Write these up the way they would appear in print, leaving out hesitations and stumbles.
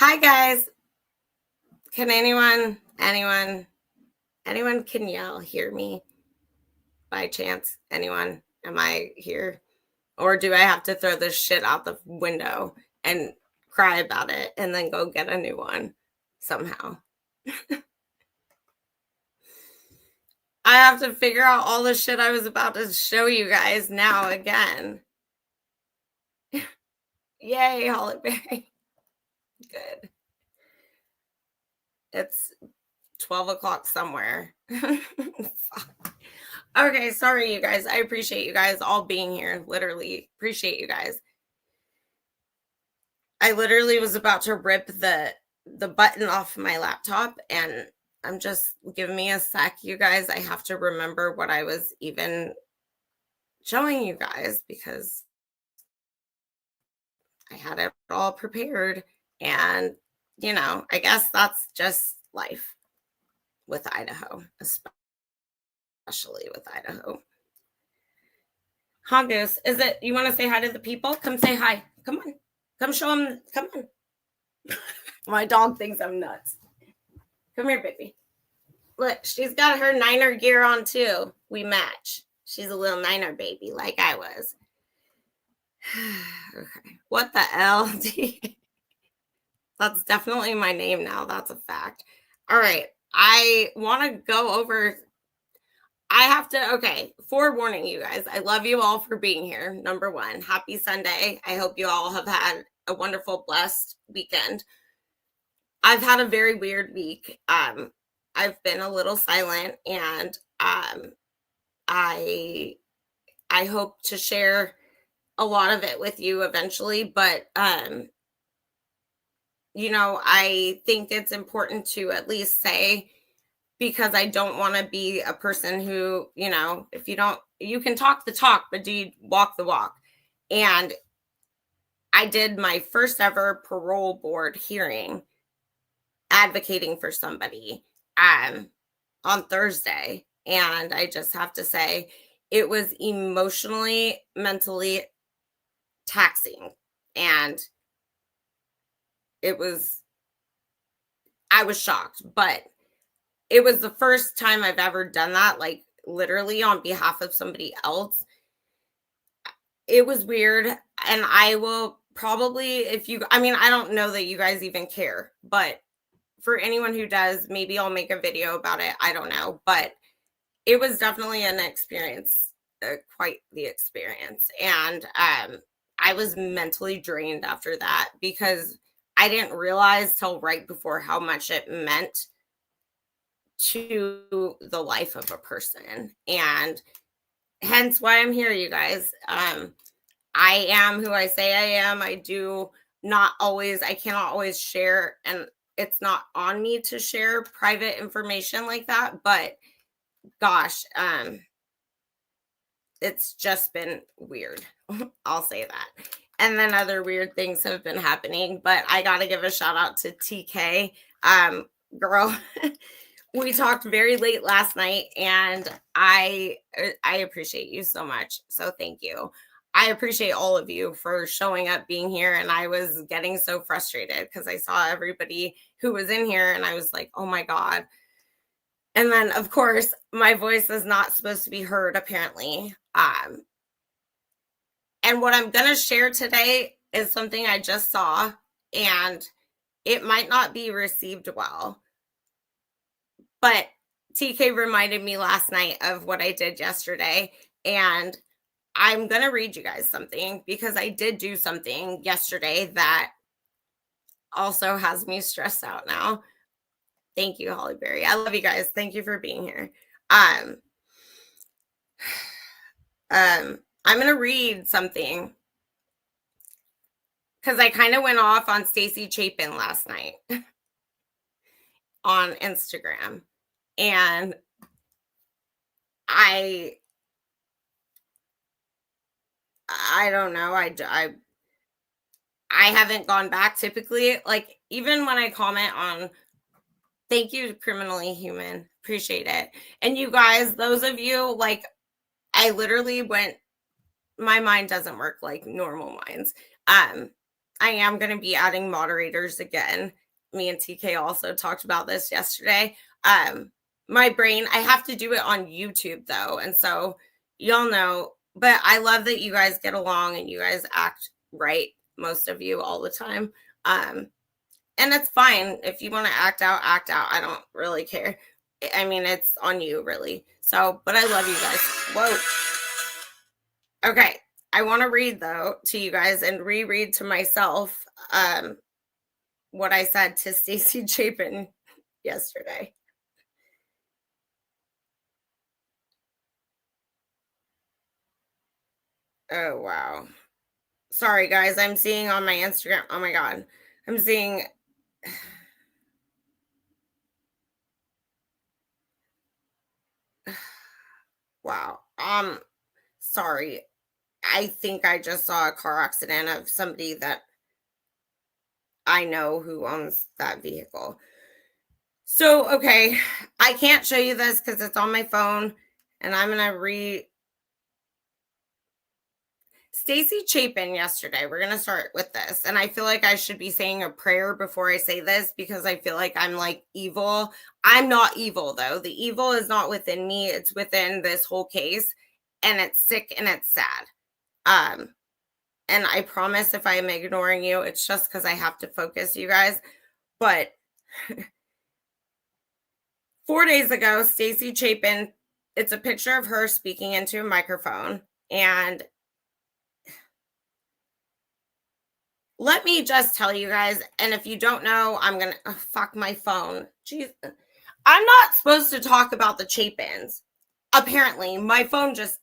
Hi guys. Can anyone can yell hear me by chance? Anyone? Am I here? Or do I have to throw this shit out the window and cry about it and then go get a new one somehow? I have to figure out all the shit I was about to show you guys now again. Yay, Hollyberry. Good. It's 12 o'clock somewhere. Okay, sorry, you guys. I appreciate you guys all being here. Literally, appreciate you guys. I literally was about to rip the button off my laptop, and I'm just give me a sec, you guys. I have to remember what I was even showing you guys because I had it all prepared, and I guess that's just life with Idaho, especially with Idaho. Hongus, is it you want to say hi to the people? Come say hi. Come on. Come show them. Come on. My dog thinks I'm nuts. Come here, baby. Look, she's got her Niner gear on too. We match. She's a little Niner baby like I was. Okay. What the LD? That's definitely my name now. That's a fact. All right. I want to go over. I have to, okay, forewarning you guys. I love you all for being here. Number one, happy Sunday. I hope you all have had a wonderful, blessed weekend. I've had a very weird week. I've been a little silent, and I hope to share a lot of it with you eventually, but I think it's important to at least say, because I don't want to be a person who, if you can talk the talk, but do you walk the walk? And I did my first ever parole board hearing advocating for somebody on Thursday. And I just have to say, it was emotionally, mentally taxing. And I was shocked, but it was the first time I've ever done that, like literally on behalf of somebody else. It was weird. And I will probably, I don't know that you guys even care, but for anyone who does, maybe I'll make a video about it. I don't know, but it was definitely an experience, quite the experience. And I was mentally drained after that because I didn't realize till right before how much it meant to the life of a person. And hence why I'm here, you guys. I am who I say I am. I cannot always share, and it's not on me to share private information like that, but gosh, it's just been weird. I'll say that. And then other weird things have been happening, but I got to give a shout out to TK. Girl, we talked very late last night, and I appreciate you so much. So thank you. I appreciate all of you for showing up, being here. And I was getting so frustrated because I saw everybody who was in here and I was like, oh my God. And then, of course, my voice is not supposed to be heard, apparently. And what I'm going to share today is something I just saw, and it might not be received well. But TK reminded me last night of what I did yesterday. And I'm going to read you guys something because I did do something yesterday that also has me stressed out now. Thank you, Hollyberry. I love you guys. Thank you for being here. I'm going to read something because I kind of went off on Stacy Chapin last night on Instagram. And I don't know. I haven't gone back typically. Like, even when I comment on, thank you, Criminally Human. Appreciate it. And you guys, those of you, like, I literally went, my mind doesn't work like normal minds. I am going to be adding moderators again. Me and TK also talked about this yesterday. My brain, I have to do it on YouTube though. And so y'all know, but I love that you guys get along and you guys act right, most of you all the time. And it's fine. If you want to act out, act out. I don't really care. I mean, it's on you, really. So, but I love you guys. Whoa. Okay. I want to read, though, to you guys and reread to myself what I said to Stacey Chapin yesterday. Oh, wow. Sorry, guys. I'm seeing on my Instagram. Oh, my God. I'm seeing... Wow. Sorry. I think I just saw a car accident of somebody that I know who owns that vehicle. So, okay, I can't show you this because it's on my phone, and I'm going to read Stacey Chapin yesterday. We're going to start with this, and I feel like I should be saying a prayer before I say this because I feel like I'm like evil. I'm not evil, though. The evil is not within me. It's within this whole case, and it's sick and it's sad. And I promise if I'm ignoring you, it's just because I have to focus, you guys. But 4 days ago, Stacey Chapin, it's a picture of her speaking into a microphone. And let me just tell you guys, and if you don't know, I'm going to fuck my phone. Jeez. I'm not supposed to talk about the Chapins. Apparently, my phone just...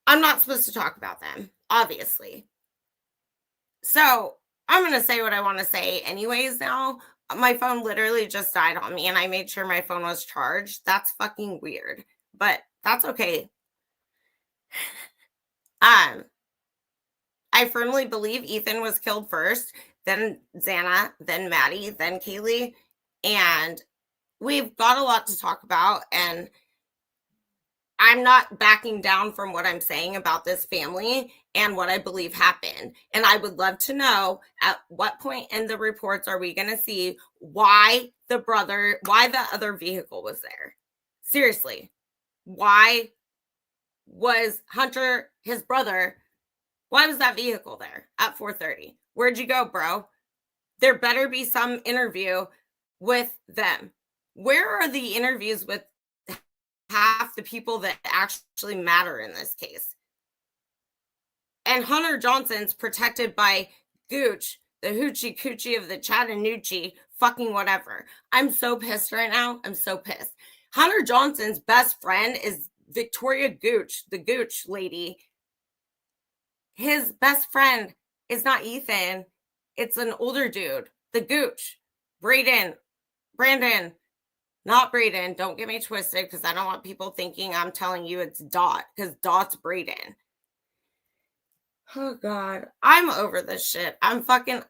I'm not supposed to talk about them, obviously. So I'm going to say what I want to say anyways now. My phone literally just died on me and I made sure my phone was charged. That's fucking weird, but that's okay. I firmly believe Ethan was killed first, then Xana, then Maddie, then Kaylee. And we've got a lot to talk about. And I'm not backing down from what I'm saying about this family and what I believe happened. And I would love to know at what point in the reports are we going to see why the other vehicle was there? Seriously, why was Hunter, his brother, why was that vehicle there at 4:30? Where'd you go, bro? There better be some interview with them. Where are the interviews with half the people that actually matter in this case? And Hunter Johnson's protected by Gooch, the hoochie coochie of the Chattanoochie, fucking whatever. I'm so pissed right now. I'm so pissed. Hunter Johnson's best friend is Victoria Gooch, the Gooch lady. His best friend is not Ethan. It's an older dude, the Gooch. Brandon, not Braden. Don't get me twisted because I don't want people thinking I'm telling you it's Dot because Dot's Braden. Oh, God. I'm over this shit.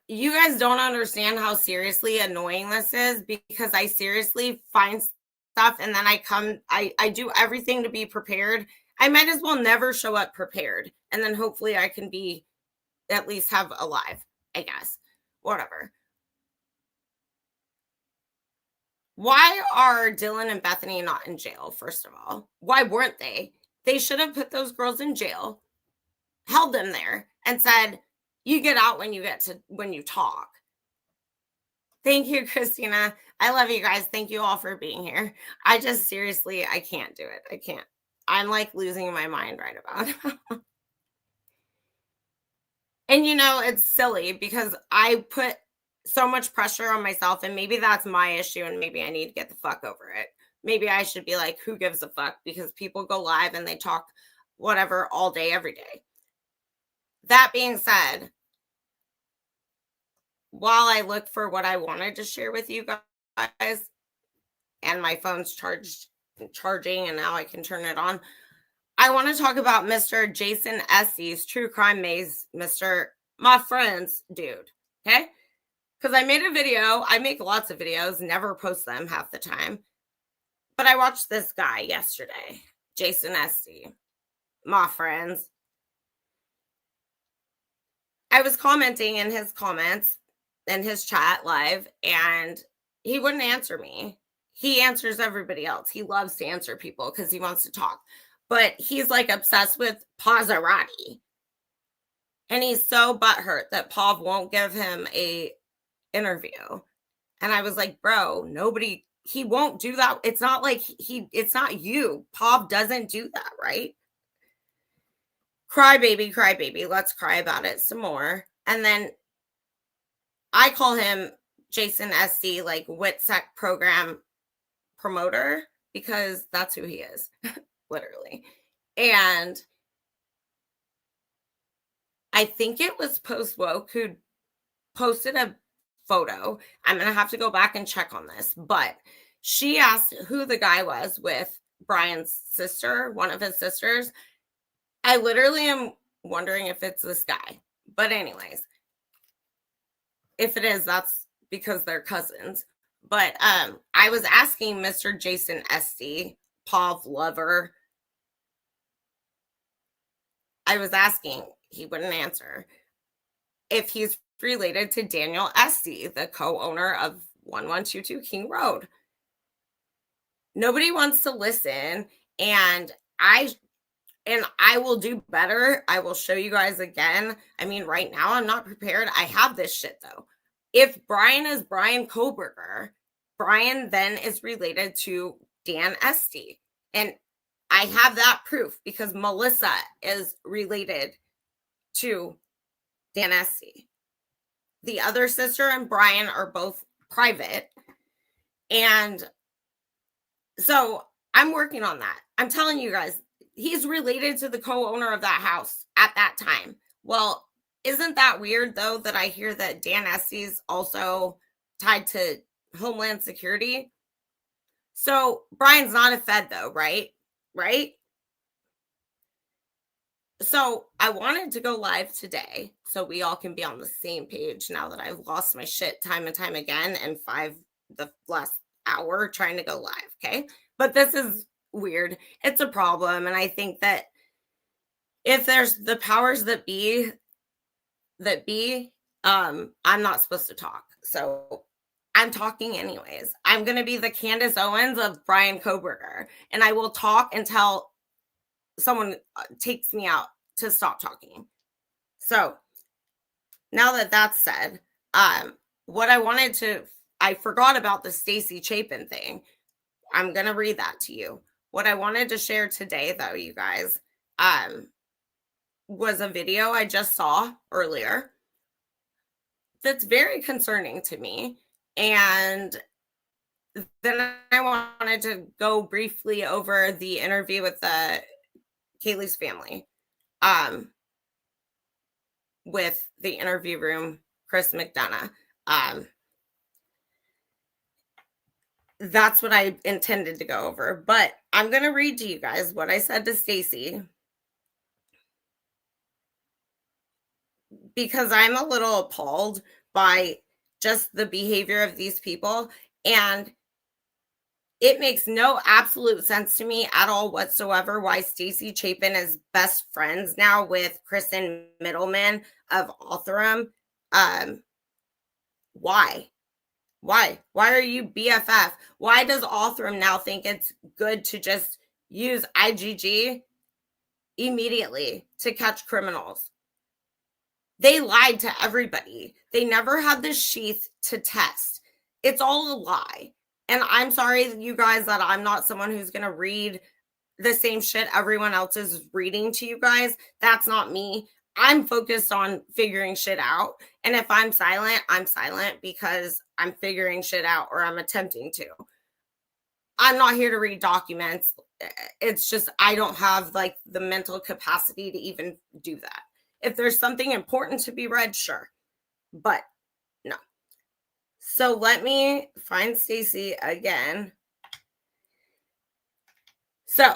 You guys don't understand how seriously annoying this is because I seriously find stuff and then I do everything to be prepared. I might as well never show up prepared. And then hopefully I can be at least have a live, I guess. Whatever. Why are Dylan and Bethany not in jail, first of all? Why weren't they? They should have put those girls in jail, held them there, and said, you get out when you talk. Thank you, Christina. I love you guys. Thank you all for being here. I just seriously, I can't do it. I can't. I'm like losing my mind right about it. And it's silly because I put so much pressure on myself and maybe that's my issue and maybe I need to get the fuck over it. Maybe I should be like, who gives a fuck? Because people go live and they talk whatever all day, every day. That being said, while I look for what I wanted to share with you guys and my phone's charging and now I can turn it on, I want to talk about Mr. Jason Estes, True Crime Maze, my friend's dude, okay? Because I made a video. I make lots of videos, never post them half the time. But I watched this guy yesterday, Jason Estes, my friends. I was commenting in his comments in his chat live, and he wouldn't answer me. He answers everybody else. He loves to answer people because he wants to talk. But he's like obsessed with Pazarati. And he's so butthurt that Pav won't give him a interview. And I was like, bro, nobody, he won't do that. It's not like it's not you. Pav doesn't do that, right? Cry baby, let's cry about it some more. And then I call him Jason SC, like WITSEC program promoter, because that's who he is, literally. And I think it was Post Woke who posted a photo. I'm going to have to go back and check on this, but she asked who the guy was with Brian's sister, one of his sisters. I literally am wondering if it's this guy. But anyways, if it is, that's because they're cousins. But I was asking Mr. Jason Esty, Pav lover. I was asking, he wouldn't answer, if he's related to Daniel Esty, the co-owner of 1122 King Road. Nobody wants to listen, and I will do better. I will show you guys again. I mean, right now I'm not prepared. I have this shit though. If Brian is Brian Koberger, Brian then is related to Dan Esty. And I have that proof because Melissa is related to Dan Esty. The other sister and Brian are both private. And so I'm working on that. I'm telling you guys, he's related to the co-owner of that house at that time. Well, isn't that weird though that I hear that Dan Esty's also tied to Homeland Security? So Brian's not a Fed though, right? Right? So I wanted to go live today so we all can be on the same page now that I've lost my shit time and time again and the last hour trying to go live, okay? But this is weird. It's a problem, and I think that if there's the powers that be, I'm not supposed to talk. So I'm talking anyways. I'm going to be the Candace Owens of Brian Koberger, and I will talk until someone takes me out to stop talking. So now that that's said, what I forgot about the Stacey Chapin thing. I'm going to read that to you. What I wanted to share today though, you guys, was a video I just saw earlier that's very concerning to me. And then I wanted to go briefly over the interview with Kaylee's family, with the interview room, Chris McDonough. That's what I intended to go over, but I'm going to read to you guys what I said to Stacey, because I'm a little appalled by just the behavior of these people, and it makes no absolute sense to me at all whatsoever why Stacey Chapin is best friends now with Kristen Middleman of Othram. Why? Why are you BFF? Why does Othram now think it's good to just use IGG immediately to catch criminals? They lied to everybody. They never had the sheath to test. It's all a lie. And I'm sorry, you guys, that I'm not someone who's going to read the same shit everyone else is reading to you guys. That's not me. I'm focused on figuring shit out. And if I'm silent because I'm figuring shit out, or I'm attempting to. I'm not here to read documents. It's just I don't have like the mental capacity to even do that. If there's something important to be read, sure. But no. So let me find Stacey again. So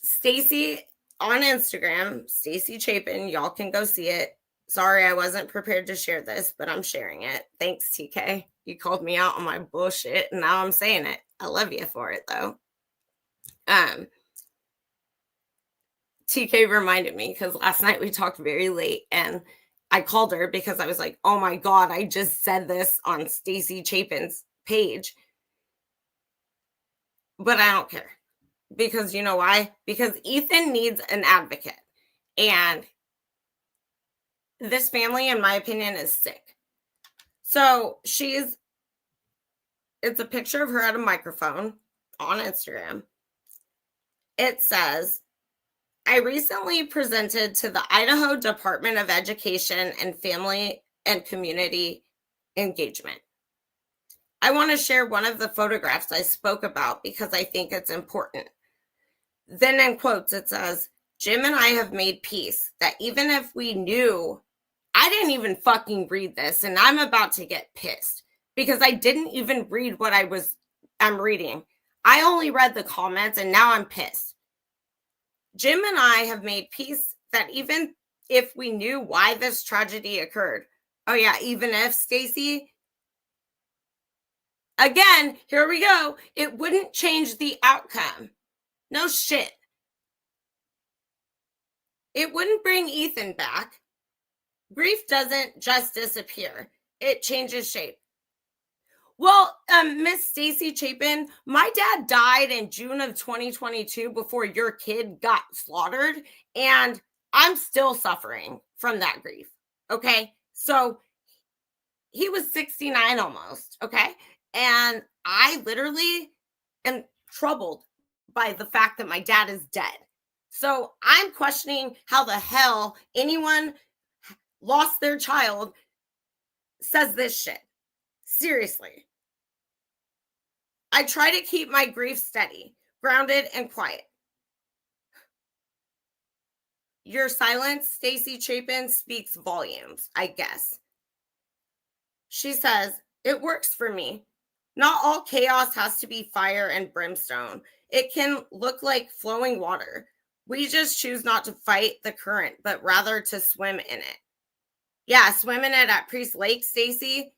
Stacey on Instagram, Stacey Chapin, y'all can go see it. Sorry, I wasn't prepared to share this, but I'm sharing it. Thanks, TK. You called me out on my bullshit, and now I'm saying it. I love you for it, though. TK reminded me because last night we talked very late, and I called her because I was like, oh my God, I just said this on Stacy Chapin's page. But I don't care. Because you know why? Because Ethan needs an advocate. And this family, in my opinion, is sick. So it's a picture of her at a microphone on Instagram. It says, I recently presented to the Idaho Department of Education and Family and Community Engagement. I want to share one of the photographs I spoke about because I think it's important. Then in quotes, it says, Jim and I have made peace that even if we knew, I didn't even fucking read this, and I'm about to get pissed because I didn't even read what I'm reading. I only read the comments and now I'm pissed. Jim and I have made peace that even if we knew why this tragedy occurred. Oh yeah, even if, Stacy, again, here we go. It wouldn't change the outcome. No shit. It wouldn't bring Ethan back. Grief doesn't just disappear. It changes shape. Well, Miss Stacy Chapin, my dad died in June of 2022 before your kid got slaughtered, and I'm still suffering from that grief. Okay? So he was 69 almost, okay? And I literally am troubled by the fact that my dad is dead. So I'm questioning how the hell anyone lost their child says this shit. Seriously. I try to keep my grief steady, grounded, and quiet. Your silence, Stacy Chapin, speaks volumes, I guess. She says, it works for me. Not all chaos has to be fire and brimstone. It can look like flowing water. We just choose not to fight the current, but rather to swim in it. Yeah, swim in it at Priest Lake, Stacy.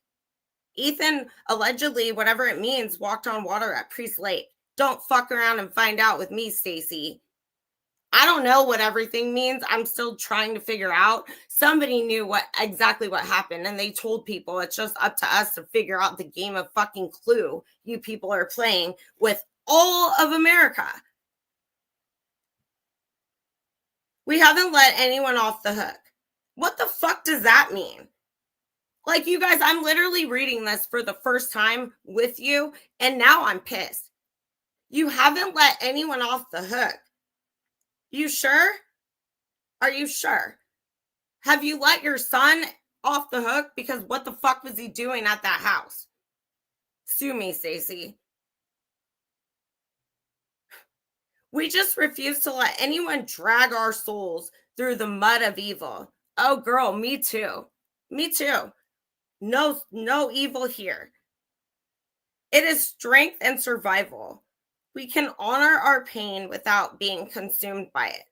Ethan, allegedly, whatever it means, walked on water at Priest Lake. Don't fuck around and find out with me, Stacy. I don't know what everything means. I'm still trying to figure out. Somebody knew exactly what happened, and they told people. It's just up to us to figure out the game of fucking Clue you people are playing with all of America. We haven't let anyone off the hook. What the fuck does that mean? Like, you guys, I'm literally reading this for the first time with you, and now I'm pissed. You haven't let anyone off the hook. You sure? Are you sure? Have you let your son off the hook? Because what the fuck was he doing at that house? Sue me, Stacy. We just refuse to let anyone drag our souls through the mud of evil. Oh, girl, me too. Me too. No evil here. It is strength and survival. We can honor our pain without being consumed by it.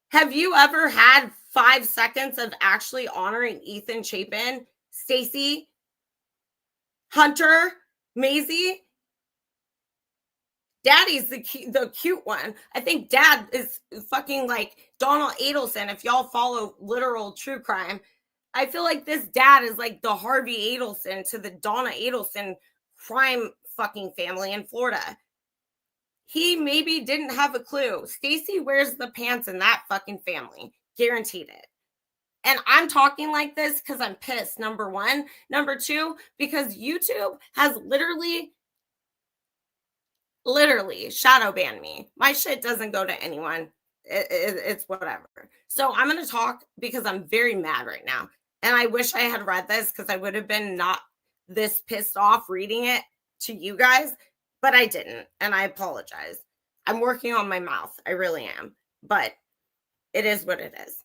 Have you ever had 5 seconds of actually honoring Ethan Chapin, Stacy, Hunter, Maisie? Daddy's the cute one. I think Dad is fucking like Donald Adelson. If y'all follow literal true crime, I feel like this dad is like the Harvey Adelson to the Donna Adelson crime fucking family in Florida. He maybe didn't have a clue. Stacy wears the pants in that fucking family. Guaranteed it. And I'm talking like this because I'm pissed, number one. Number two, because YouTube has literally shadow banned me. My shit doesn't go to anyone. It's whatever. So I'm going to talk because I'm very mad right now. And I wish I had read this because I would have been not this pissed off reading it to you guys, but I didn't. And I apologize. I'm working on my mouth. I really am. But it is what it is.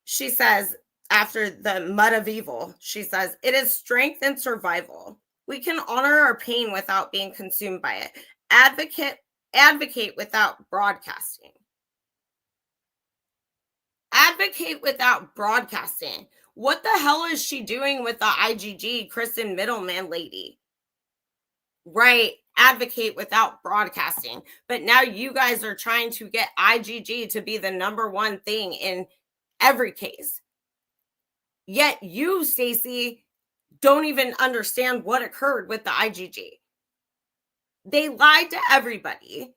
She says, after the mud of evil, she says, it is strength and survival. We can honor our pain without being consumed by it. Advocate without broadcasting. Advocate without broadcasting. What the hell is she doing with the IGG Kristen Middleman lady? Right. Advocate without broadcasting. But now you guys are trying to get IGG to be the number one thing in every case. Yet you, Stacey, don't even understand what occurred with the IgG. They lied to everybody.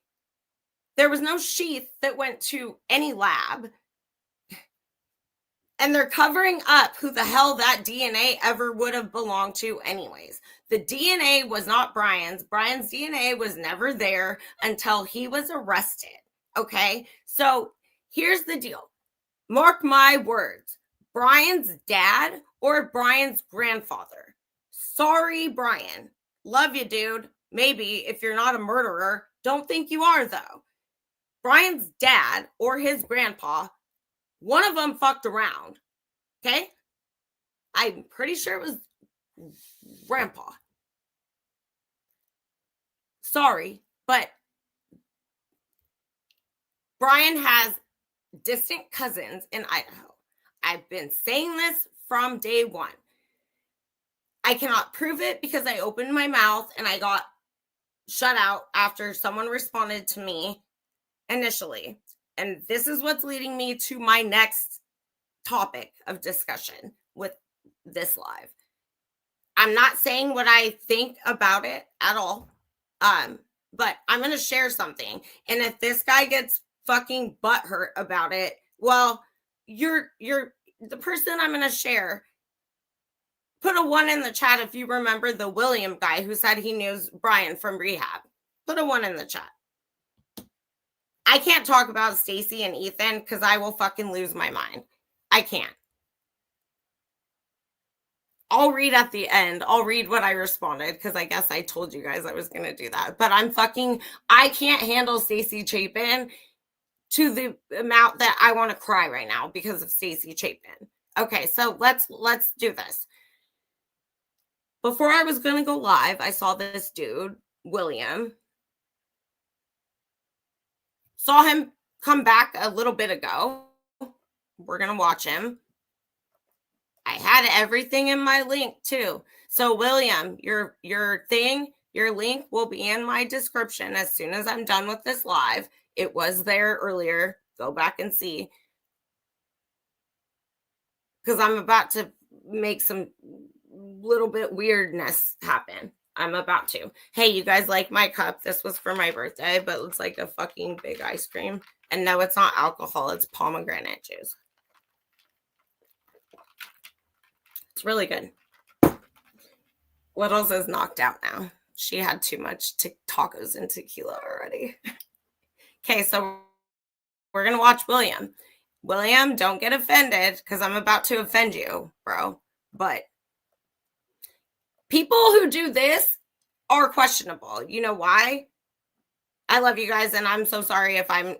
There was no sheath that went to any lab. And they're covering up who the hell that DNA ever would have belonged to anyways. The DNA was not Brian's. Brian's DNA was never there until he was arrested. Okay? So here's the deal. Mark my words. Brian's dad or Brian's grandfather. Sorry, Brian. Love you, dude. Maybe if you're not a murderer. Don't think you are, though. Brian's dad or his grandpa, one of them fucked around. Okay? I'm pretty sure it was grandpa. Sorry, but Brian has distant cousins in Idaho. I've been saying this from day one. I cannot prove it because I opened my mouth and I got shut out after someone responded to me initially. And this is what's leading me to my next topic of discussion with this live. I'm not saying what I think about it at all. But I'm going to share something. And if this guy gets fucking butthurt about it, well, you're the person I'm going to share. Put a 1 in the chat if you remember the William guy who said he knows Brian from rehab. Put a 1 in the chat. I can't talk about Stacey and Ethan because I will fucking lose my mind. I can't. I'll read at the end. I'll read what I responded because I guess I told you guys I was going to do that. But I can't handle Stacey Chapin to the amount that I want to cry right now because of Stacey Chapin. Okay, so let's do this. Before I was going to go live, I saw this dude, William. Saw him come back a little bit ago. We're going to watch him. I had everything in my link too. So William, your link will be in my description as soon as I'm done with this live. It was there earlier. Go back and see. Because I'm about to make some little bit weirdness happen. I'm about to. Hey, you guys like my cup? This was for my birthday, but it's like a fucking big ice cream. And no, it's not alcohol. It's pomegranate juice. It's really good. Littles is knocked out now. She had too much tacos and tequila already. Okay, so we're going to watch William. William, don't get offended because I'm about to offend you, bro. But people who do this are questionable. You know why? I love you guys, and I'm so sorry if I'm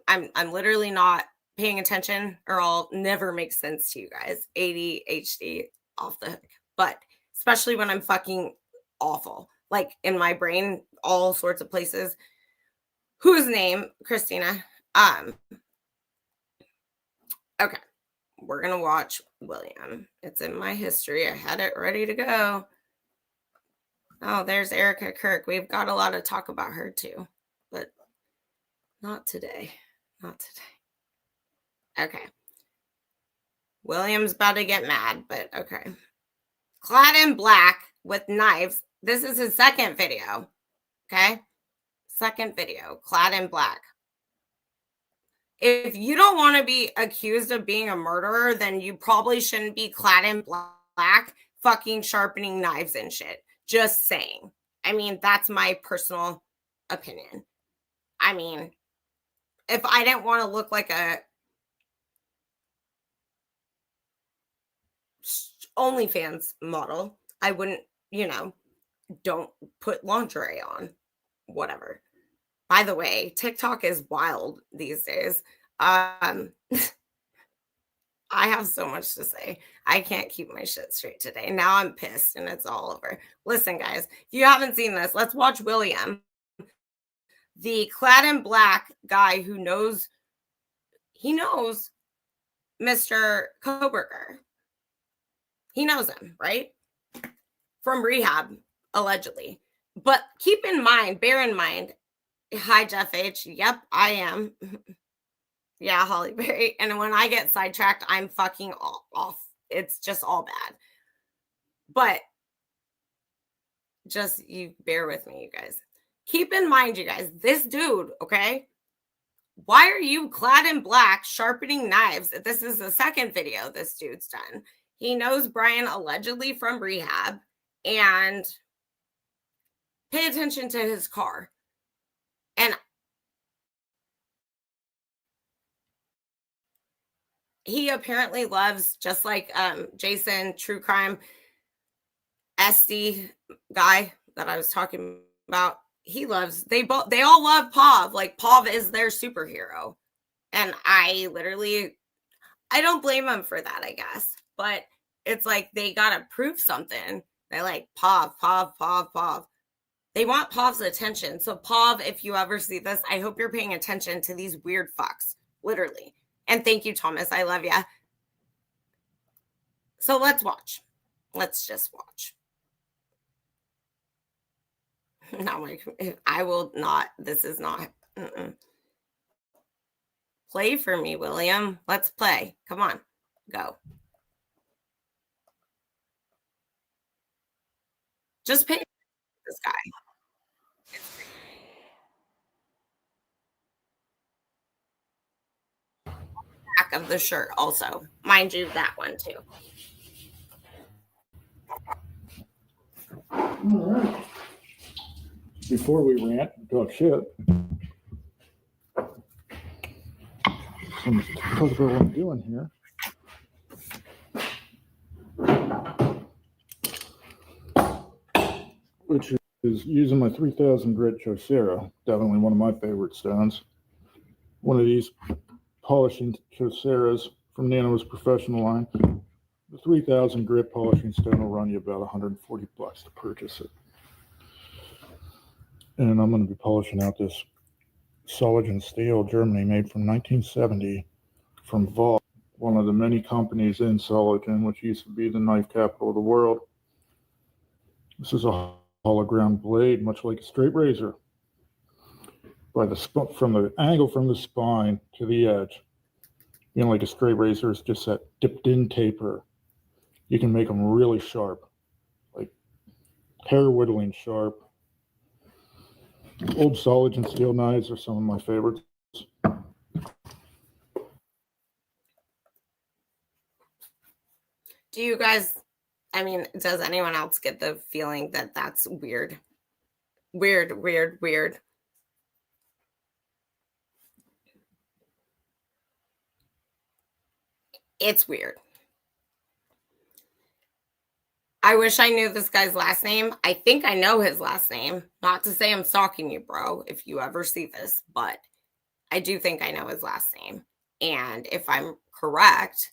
literally not paying attention or I'll never make sense to you guys. ADHD off the hook. But especially when I'm fucking awful. Like in my brain, all sorts of places. Whose name? Christina. Okay. We're going to watch William. It's in my history. I had it ready to go. Oh, there's Erica Kirk. We've got a lot to talk about her too. But not today. Not today. Okay. William's about to get mad, but okay. Clad in black with knives. This is his second video. Okay? Second video. Clad in black. If you don't want to be accused of being a murderer, then you probably shouldn't be clad in black, fucking sharpening knives and shit. Just saying. I mean, that's my personal opinion. I mean, if I didn't want to look like a OnlyFans model, I wouldn't, don't put lingerie on. Whatever. By the way, TikTok is wild these days. I have so much to say. I can't keep my shit straight today. Now I'm pissed and it's all over. Listen, guys, if you haven't seen this, let's watch William, the clad in black guy who knows Mr. Koberger. He knows him, right? From rehab, allegedly. But bear in mind, hi, Jeff H. Yep, I am. Yeah, Holly Berry. And when I get sidetracked, I'm fucking off. It's just all bad. But just you bear with me, you guys. Keep in mind, you guys, this dude, okay? Why are you clad in black sharpening knives? This is the second video this dude's done. He knows Brian allegedly from rehab, and pay attention to his car. And he apparently loves, just like Jason, true crime SD guy that I was talking about. He loves, they all love Pav. Like, Pav is their superhero. And I don't blame them for that, I guess. But it's like they gotta prove something. They like Pav. They want Pav's attention. So Pav, if you ever see this, I hope you're paying attention to these weird fucks. Literally. And thank you, Thomas. I love ya. So let's watch. Let's just watch. No, I will not. This is not. Play for me, William. Let's play. Come on. Go. Just pay this guy. Back of the shirt also. Mind you, that one too. All right. Before we rant and talk shit, let's talk about what I'm doing here. Which is using my 3000 grit Chaucera, definitely one of my favorite stones. One of these polishing Chauceras from Nano's professional line. The 3000 grit polishing stone will run you about $140 to purchase it. And I'm going to be polishing out this Soligen steel, Germany, made from 1970 from Vol, one of the many companies in Soligen, which used to be the knife capital of the world. This is a hollow ground blade, much like a straight razor. From the angle from the spine to the edge, like a straight razor is just that dipped in taper. You can make them really sharp, like hair whittling sharp. Old Soligen steel knives are some of my favorites. Do you guys, does anyone else get the feeling that that's weird? Weird. It's weird. I wish I knew this guy's last name. I think I know his last name. Not to say I'm stalking you, bro, if you ever see this, but I do think I know his last name. And if I'm correct,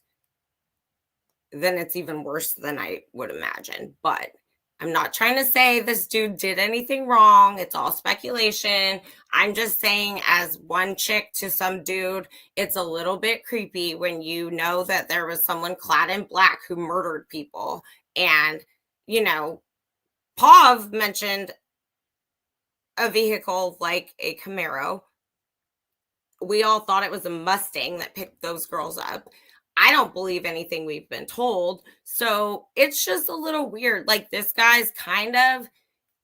then it's even worse than I would imagine. But I'm not trying to say this dude did anything wrong. It's all speculation. I'm just saying, as one chick to some dude, it's a little bit creepy when you know that there was someone clad in black who murdered people. And, Pav mentioned a vehicle like a Camaro. We all thought it was a Mustang that picked those girls up. I don't believe anything we've been told. So it's just a little weird. Like, this guy's kind of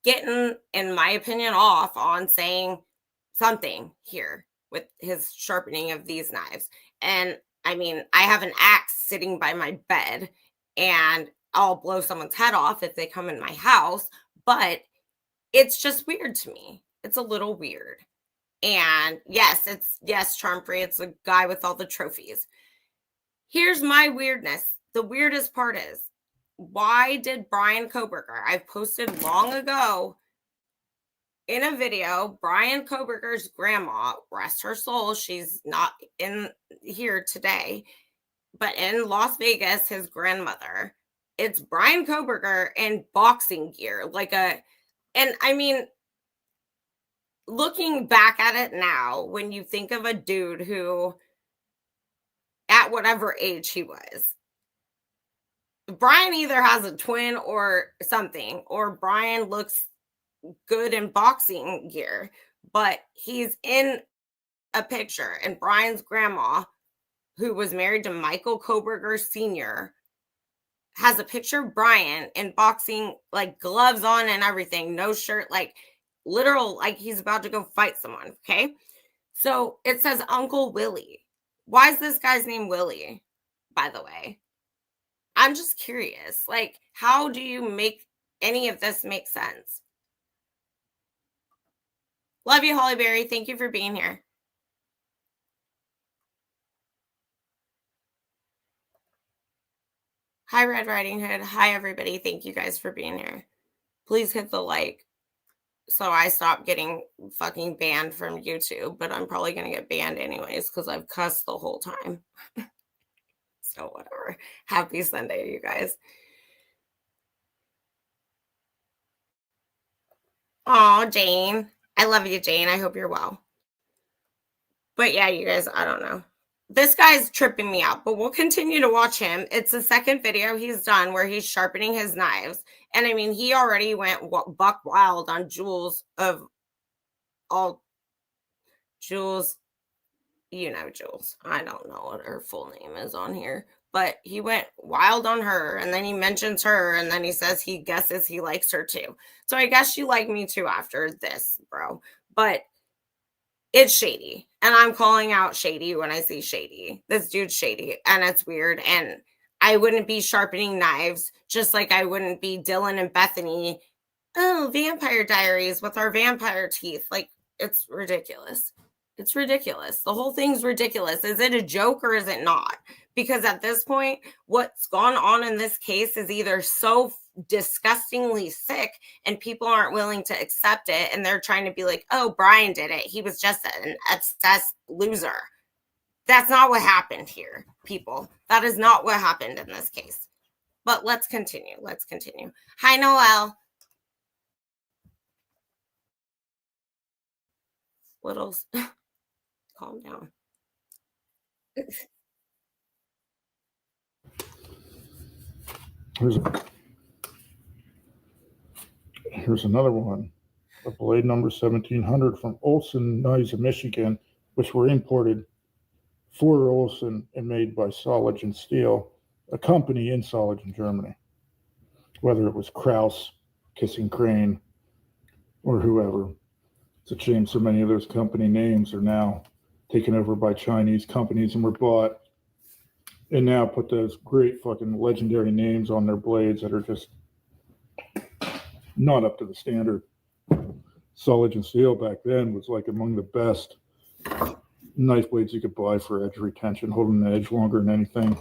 getting, in my opinion, off on saying something here with his sharpening of these knives. And I have an axe sitting by my bed, and I'll blow someone's head off if they come in my house, but it's just weird to me. It's a little weird. And yes, Charm Free. It's a guy with all the trophies. Here's my weirdness. The weirdest part is, why did Brian Koberger, I've posted long ago in a video, Brian Koberger's grandma, rest her soul, she's not in here today, but in Las Vegas, his grandmother, it's Brian Koberger in boxing gear, looking back at it now, when you think of a dude who, at whatever age he was, Brian either has a twin or something, or Brian looks good in boxing gear, but he's in a picture, and Brian's grandma, who was married to Michael Koberger Sr., has a picture of Brian in boxing, like gloves on and everything, no shirt, like literal, like he's about to go fight someone. Okay. So it says Uncle Willie. Why is this guy's name Willie, by the way? I'm just curious. Like, how do you make any of this make sense? Love you, Hollyberry. Thank you for being here. Hi, Red Riding Hood. Hi, everybody. Thank you guys for being here. Please hit the like so I stop getting fucking banned from YouTube, but I'm probably going to get banned anyways because I've cussed the whole time. So, whatever. Happy Sunday, you guys. Oh, Jane. I love you, Jane. I hope you're well. But yeah, you guys, I don't know. This guy's tripping me out, but we'll continue to watch him. It's the second video he's done where he's sharpening his knives. And I mean, he already went buck wild on Jules of all Jules. You know, Jules. I don't know what her full name is on here, but he went wild on her. And then he mentions her. And then he says he guesses he likes her too. So I guess you like me too after this, bro. But it's shady. And I'm calling out shady when I see shady. This dude's shady. And it's weird. And I wouldn't be sharpening knives, just like I wouldn't be Dylan and Bethany. Oh, Vampire Diaries with our vampire teeth. Like, it's ridiculous. It's ridiculous. The whole thing's ridiculous. Is it a joke or is it not? Because at this point, what's gone on in this case is either so disgustingly sick and people aren't willing to accept it. And they're trying to be like, oh, Brian did it. He was just an obsessed loser. That's not what happened here, people. That is not what happened in this case. But let's continue. Let's continue. Hi, Noel. Littles. Calm down. Here's another one. A blade number 1700 from Olson Knives of Michigan, which were imported for Olson and made by Soligen Steel, a company in Soligen, Germany. Whether it was Kraus, Kissing Crane, or whoever. It's a shame so many of those company names are now taken over by Chinese companies and were bought and now put those great fucking legendary names on their blades that are just not up to the standard. Soligen Steel back then was like among the best knife blades you could buy for edge retention, holding the edge longer than anything.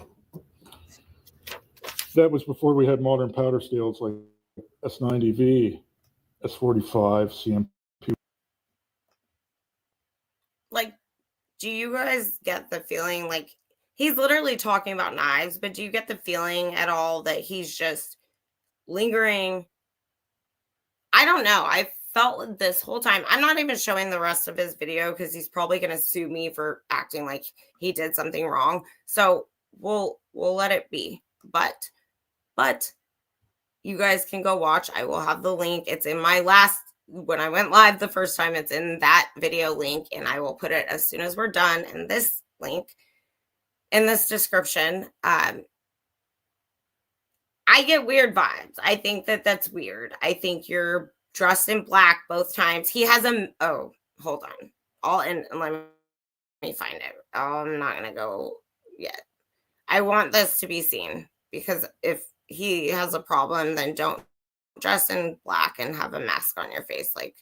That was before we had modern powder steels like S90V, S45, CMP. Like, do you guys get the feeling like he's literally talking about knives, but do you get the feeling at all that he's just lingering? I don't know. I felt this whole time. I'm not even showing the rest of his video because he's probably going to sue me for acting like he did something wrong. So we'll let it be. But you guys can go watch. I will have the link. It's in my last, when I went live the first time, it's in that video link, and I will put it as soon as we're done in this link in this description. I get weird vibes. I think that that's weird. I think you're dressed in black both times. He has oh, hold on. Let me find it. I'm not going to go yet. I want this to be seen because if he has a problem, then don't dress in black and have a mask on your face. Like,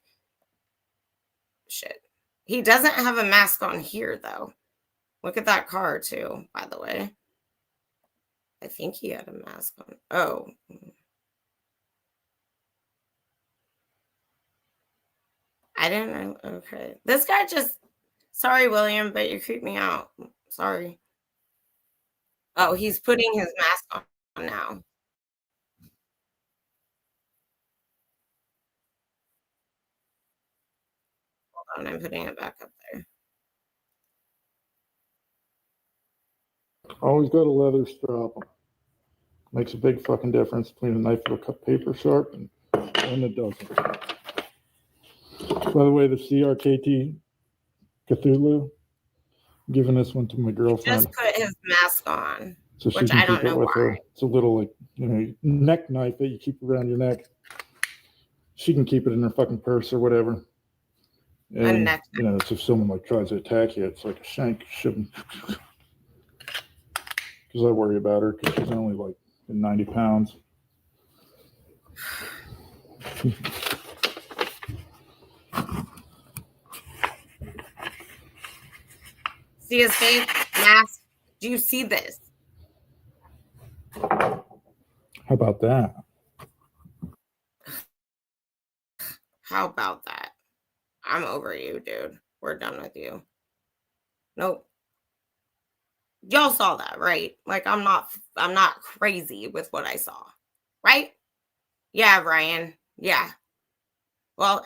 shit. He doesn't have a mask on here, though. Look at that car, too, by the way. I think he had a mask on. Oh. I didn't know. Okay. This guy just... Sorry, William, but you creeped me out. Sorry. Oh, he's putting his mask on now. Hold on, I'm putting it back up there. Always got a leather strap. Makes a big fucking difference between a knife that'll cut paper sharp and one that doesn't. By the way, the CRKT Cthulhu giving this one to my He girlfriend just put his mask on, so she which can I don't keep it know with why. her. It's a little like neck knife that you keep around your neck. She can keep it in her fucking purse or whatever. A And neck. it's if someone like tries to attack you, it's like a shank shouldn't. Because I worry about her because she's only like 90 pounds. See his face mask. Do you see this? How about that? How about that? I'm over you, dude. We're done with you. Nope. Y'all saw that, right? Like I'm not crazy with what I saw. Right? Yeah, Ryan. Yeah. Well,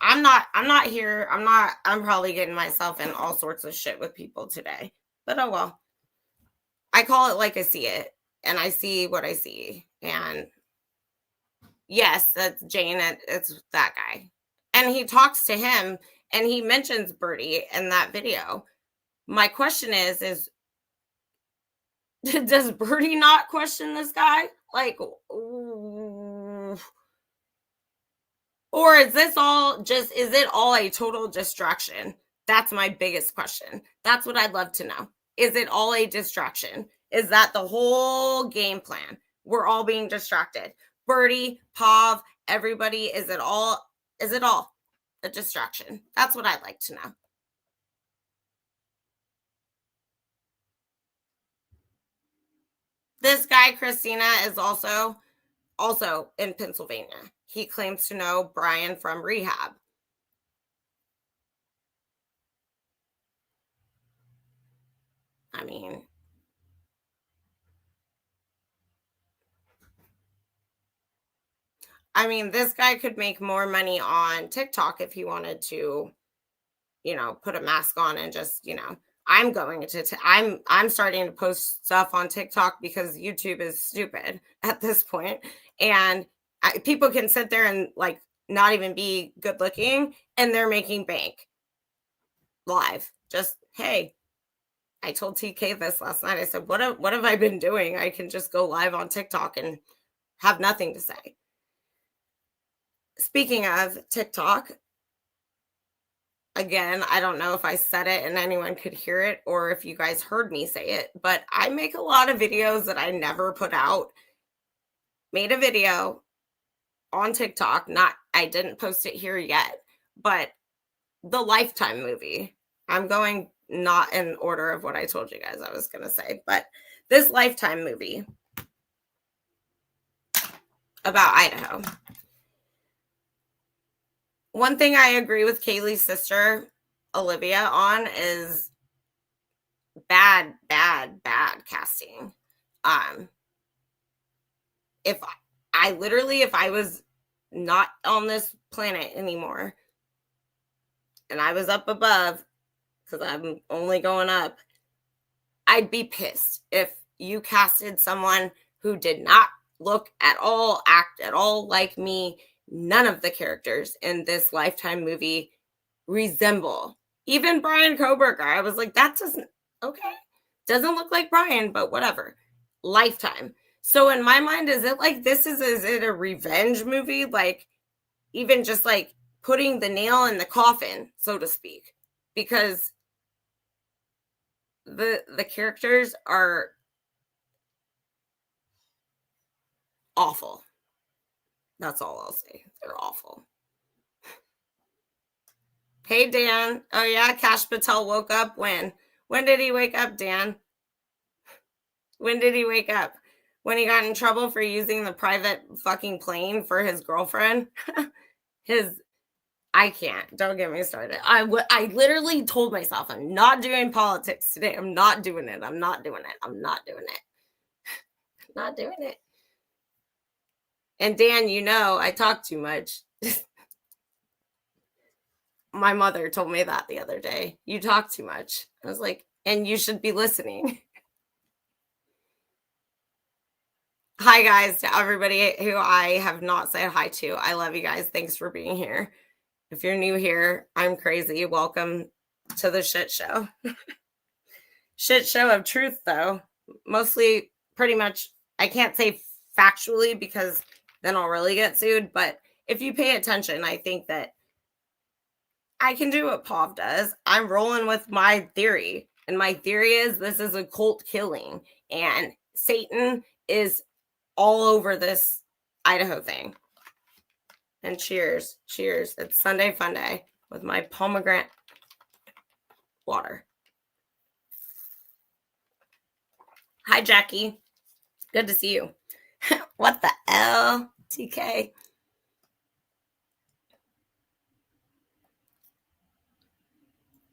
I'm not here. I'm probably getting myself in all sorts of shit with people today. But oh well. I call it like I see it, and I see what I see. And yes, that's Jane. It's that guy. And he talks to him and he mentions Birdie in that video. My question is does Birdie not question this guy? Like, or is it all a total distraction? That's my biggest question. That's what I'd love to know. Is it all a distraction? Is that the whole game plan? We're all being distracted. Birdie, Pav, everybody, is it all a distraction? That's what I'd like to know. This guy, Christina, is also in Pennsylvania. He claims to know Brian from rehab. I mean, this guy could make more money on TikTok if he wanted to, put a mask on and just, I'm starting to post stuff on TikTok because YouTube is stupid at this point, and people can sit there and like not even be good looking, and they're making bank live. Just hey, I told TK this last night. I said, what have I been doing? I can just go live on TikTok and have nothing to say. Speaking of TikTok, again, I don't know if I said it and anyone could hear it or if you guys heard me say it, but I make a lot of videos that I never put out. Made a video on TikTok. I didn't post it here yet, but the Lifetime movie. I'm going not in order of what I told you guys I was going to say, but this Lifetime movie about Idaho. One thing I agree with Kaylee's sister, Olivia, on is bad casting. If I was not on this planet anymore and I was up above, because I'm only going up, I'd be pissed if you casted someone who did not look at all, act at all like me. None of the characters in this Lifetime movie resemble. Even Brian Koberger. I was like, that doesn't look like Brian, but whatever. Lifetime. So in my mind, is it like is it a revenge movie? Like even just like putting the nail in the coffin, so to speak, because the characters are awful. That's all I'll say. They're awful. Hey, Dan. Oh, yeah. Cash Patel woke up when? When did he wake up, Dan? When did he wake up? When he got in trouble for using the private fucking plane for his girlfriend? I can't. Don't get me started. I literally told myself I'm not doing politics today. I'm not doing it. I'm not doing it. I'm not doing it. Not doing it. And Dan, I talk too much. My mother told me that the other day. You talk too much. I was like, and you should be listening. Hi, guys, to everybody who I have not said hi to. I love you guys. Thanks for being here. If you're new here, I'm crazy. Welcome to the shit show. shit show of truth, though. Mostly, pretty much, I can't say factually because then I'll really get sued. But if you pay attention, I think that I can do what Pav does. I'm rolling with my theory. And my theory is this is a cult killing. And Satan is all over this Idaho thing. And cheers. Cheers. It's Sunday Fun Day with my pomegranate water. Hi, Jackie. Good to see you. What the L, TK?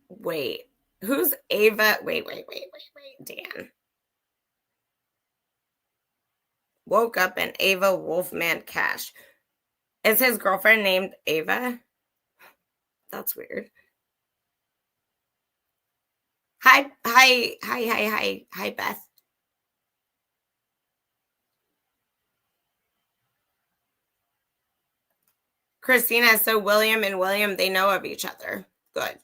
Wait, who's Ava? Wait, Dan. Woke up and Ava Wolfman Cash. Is his girlfriend named Ava? That's weird. Hi, Beth. Christina, so William and William, they know of each other. Good.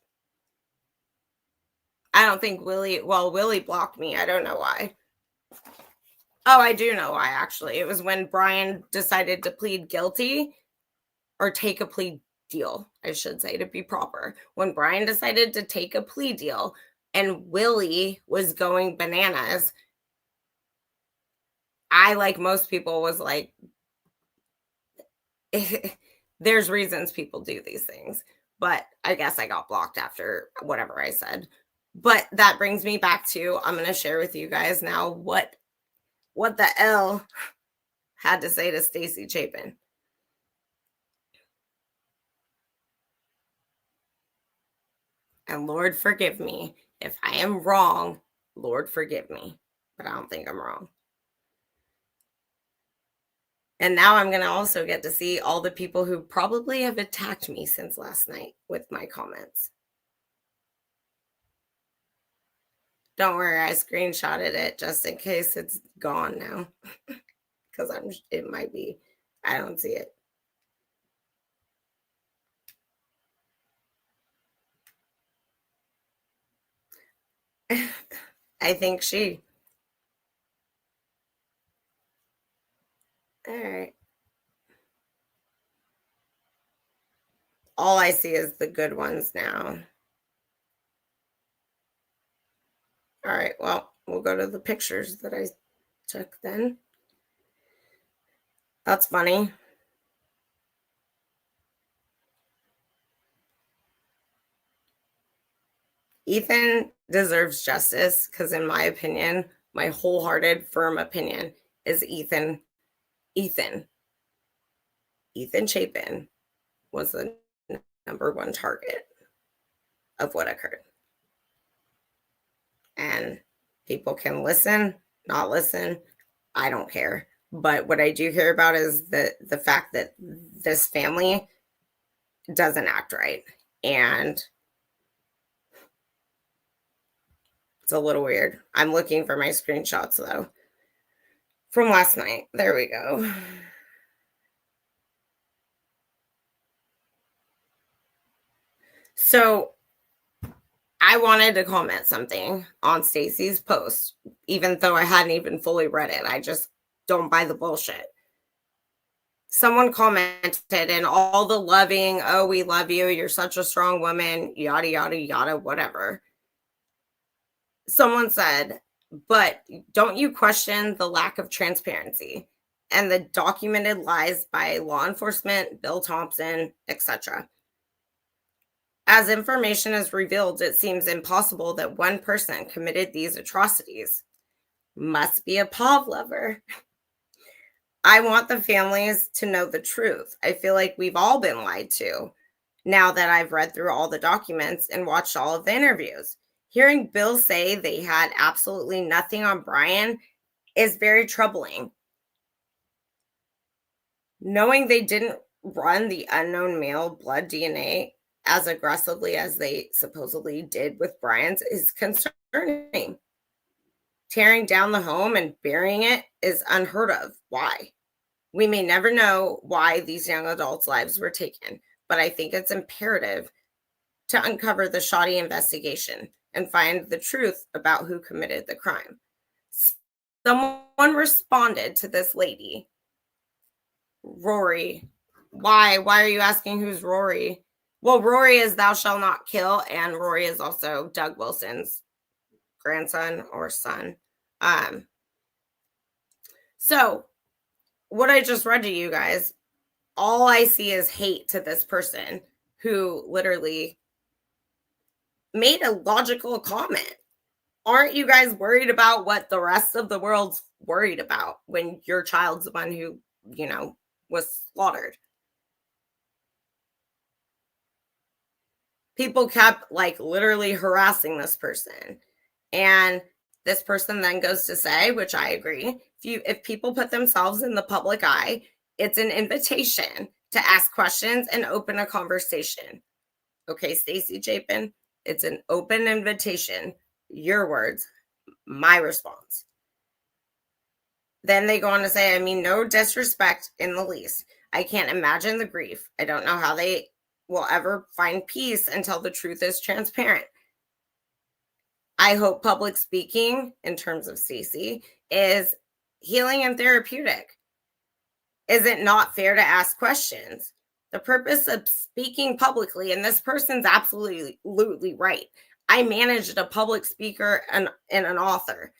I don't think Willie blocked me. I don't know why. Oh, I do know why, actually. It was when Brian decided to plead guilty or take a plea deal, I should say, to be proper. When Brian decided to take a plea deal and Willie was going bananas, I, like most people, was like, there's reasons people do these things. But I guess I got blocked after whatever I said. But that brings me back to, I'm going to share with you guys now what the L had to say to Stacy Chapin. And Lord, forgive me. If I am wrong, Lord, forgive me. But I don't think I'm wrong. And now I'm going to also get to see all the people who probably have attacked me since last night with my comments. Don't worry, I screenshotted it just in case it's gone now. Because it might be. I don't see it. I think she. All right. All I see is the good ones now. All right, well, we'll go to the pictures that I took then. That's funny. Ethan deserves justice because, in my opinion, my wholehearted, firm opinion is Ethan Chapin was the number one target of what occurred. And people can listen, not listen. I don't care. But what I do care about is the fact that this family doesn't act right. And it's a little weird. I'm looking for my screenshots, though, from last night. There we go. So I wanted to comment something on Stacy's post, even though I hadn't even fully read it. I just don't buy the bullshit. Someone commented, and all the loving, oh, we love you, you're such a strong woman, yada, yada, yada, whatever. Someone said, but don't you question the lack of transparency and the documented lies by law enforcement, Bill Thompson, etc.? As information is revealed, it seems impossible that one person committed these atrocities. Must be a Pav lover. I want the families to know the truth. I feel like we've all been lied to now that I've read through all the documents and watched all of the interviews. Hearing Bill say they had absolutely nothing on Brian is very troubling. Knowing they didn't run the unknown male blood DNA as aggressively as they supposedly did with Brian's is concerning. Tearing down the home and burying it is unheard of. Why? We may never know why these young adults' lives were taken, but I think it's imperative to uncover the shoddy investigation. and find the truth about who committed the crime. Someone responded to this lady, Rory. Why are you asking who's Rory? Well, Rory is Thou Shalt Not Kill, and Rory is also Doug Wilson's grandson or son. So what I just read to you guys, all I see is hate to this person who literally made a logical comment. Aren't you guys worried about what the rest of the world's worried about when your child's the one who, was slaughtered? People kept literally harassing this person. And this person then goes to say, which I agree, if people put themselves in the public eye, it's an invitation to ask questions and open a conversation. Okay, Stacey Chapin, it's an open invitation. Your words, my response. Then they go on to say, I mean, no disrespect in the least. I can't imagine the grief. I don't know how they will ever find peace until the truth is transparent. I hope public speaking, in terms of Stacey, is healing and therapeutic. Is it not fair to ask questions? The purpose of speaking publicly, and this person's absolutely right. I managed a public speaker and an author.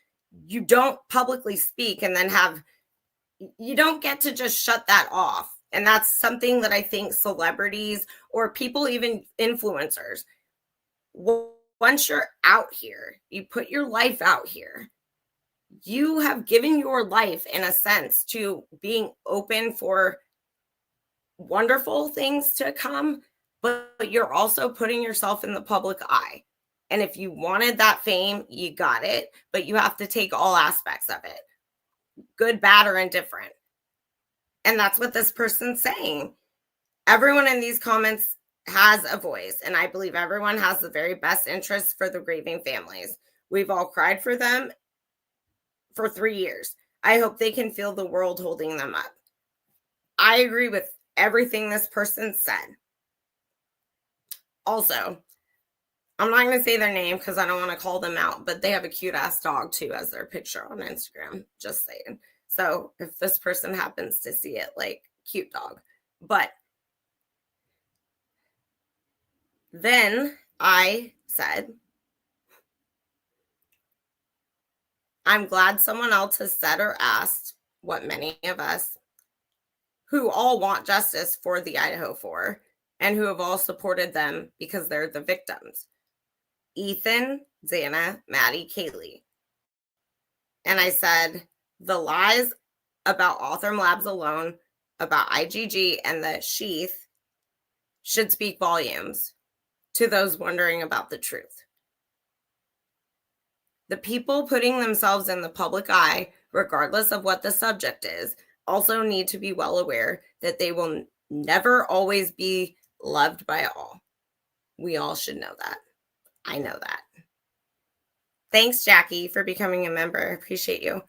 You don't publicly speak and then you don't get to just shut that off. And that's something that I think celebrities or people, even influencers, once you're out here, you put your life out here, you have given your life in a sense to being open for wonderful things to come, but you're also putting yourself in the public eye. And if you wanted that fame, you got it, but you have to take all aspects of it, good, bad, or indifferent. And that's what this person's saying. Everyone in these comments has a voice, and I believe everyone has the very best interests for the grieving families. We've all cried for them for 3 years. I hope they can feel the world holding them up. I agree with everything this person said. Also, I'm not going to say their name because I don't want to call them out, but they have a cute ass dog too as their picture on Instagram. Just saying. So if this person happens to see it, cute dog. But then I said, I'm glad someone else has said or asked what many of us who all want justice for the Idaho 4 and who have all supported them because they're the victims. Ethan, Xana, Maddie, Kaylee. And I said, the lies about Author Labs alone, about IGG and the sheath should speak volumes to those wondering about the truth. The people putting themselves in the public eye, regardless of what the subject is, also need to be well aware that they will never always be loved by all. We all should know that. I know that. Thanks, Jackie, for becoming a member. I appreciate you.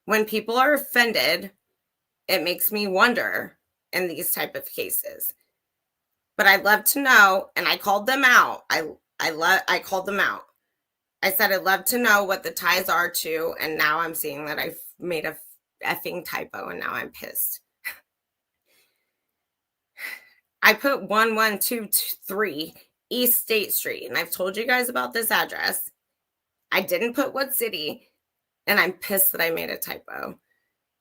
When people are offended, it makes me wonder in these type of cases. But I'd love to know, and I called them out. I called them out. I said I'd love to know what the ties are to, and now I'm seeing that I've made a effing typo, and now I'm pissed. I put 1123 East State Street, and I've told you guys about this address. I didn't put what city, and I'm pissed that I made a typo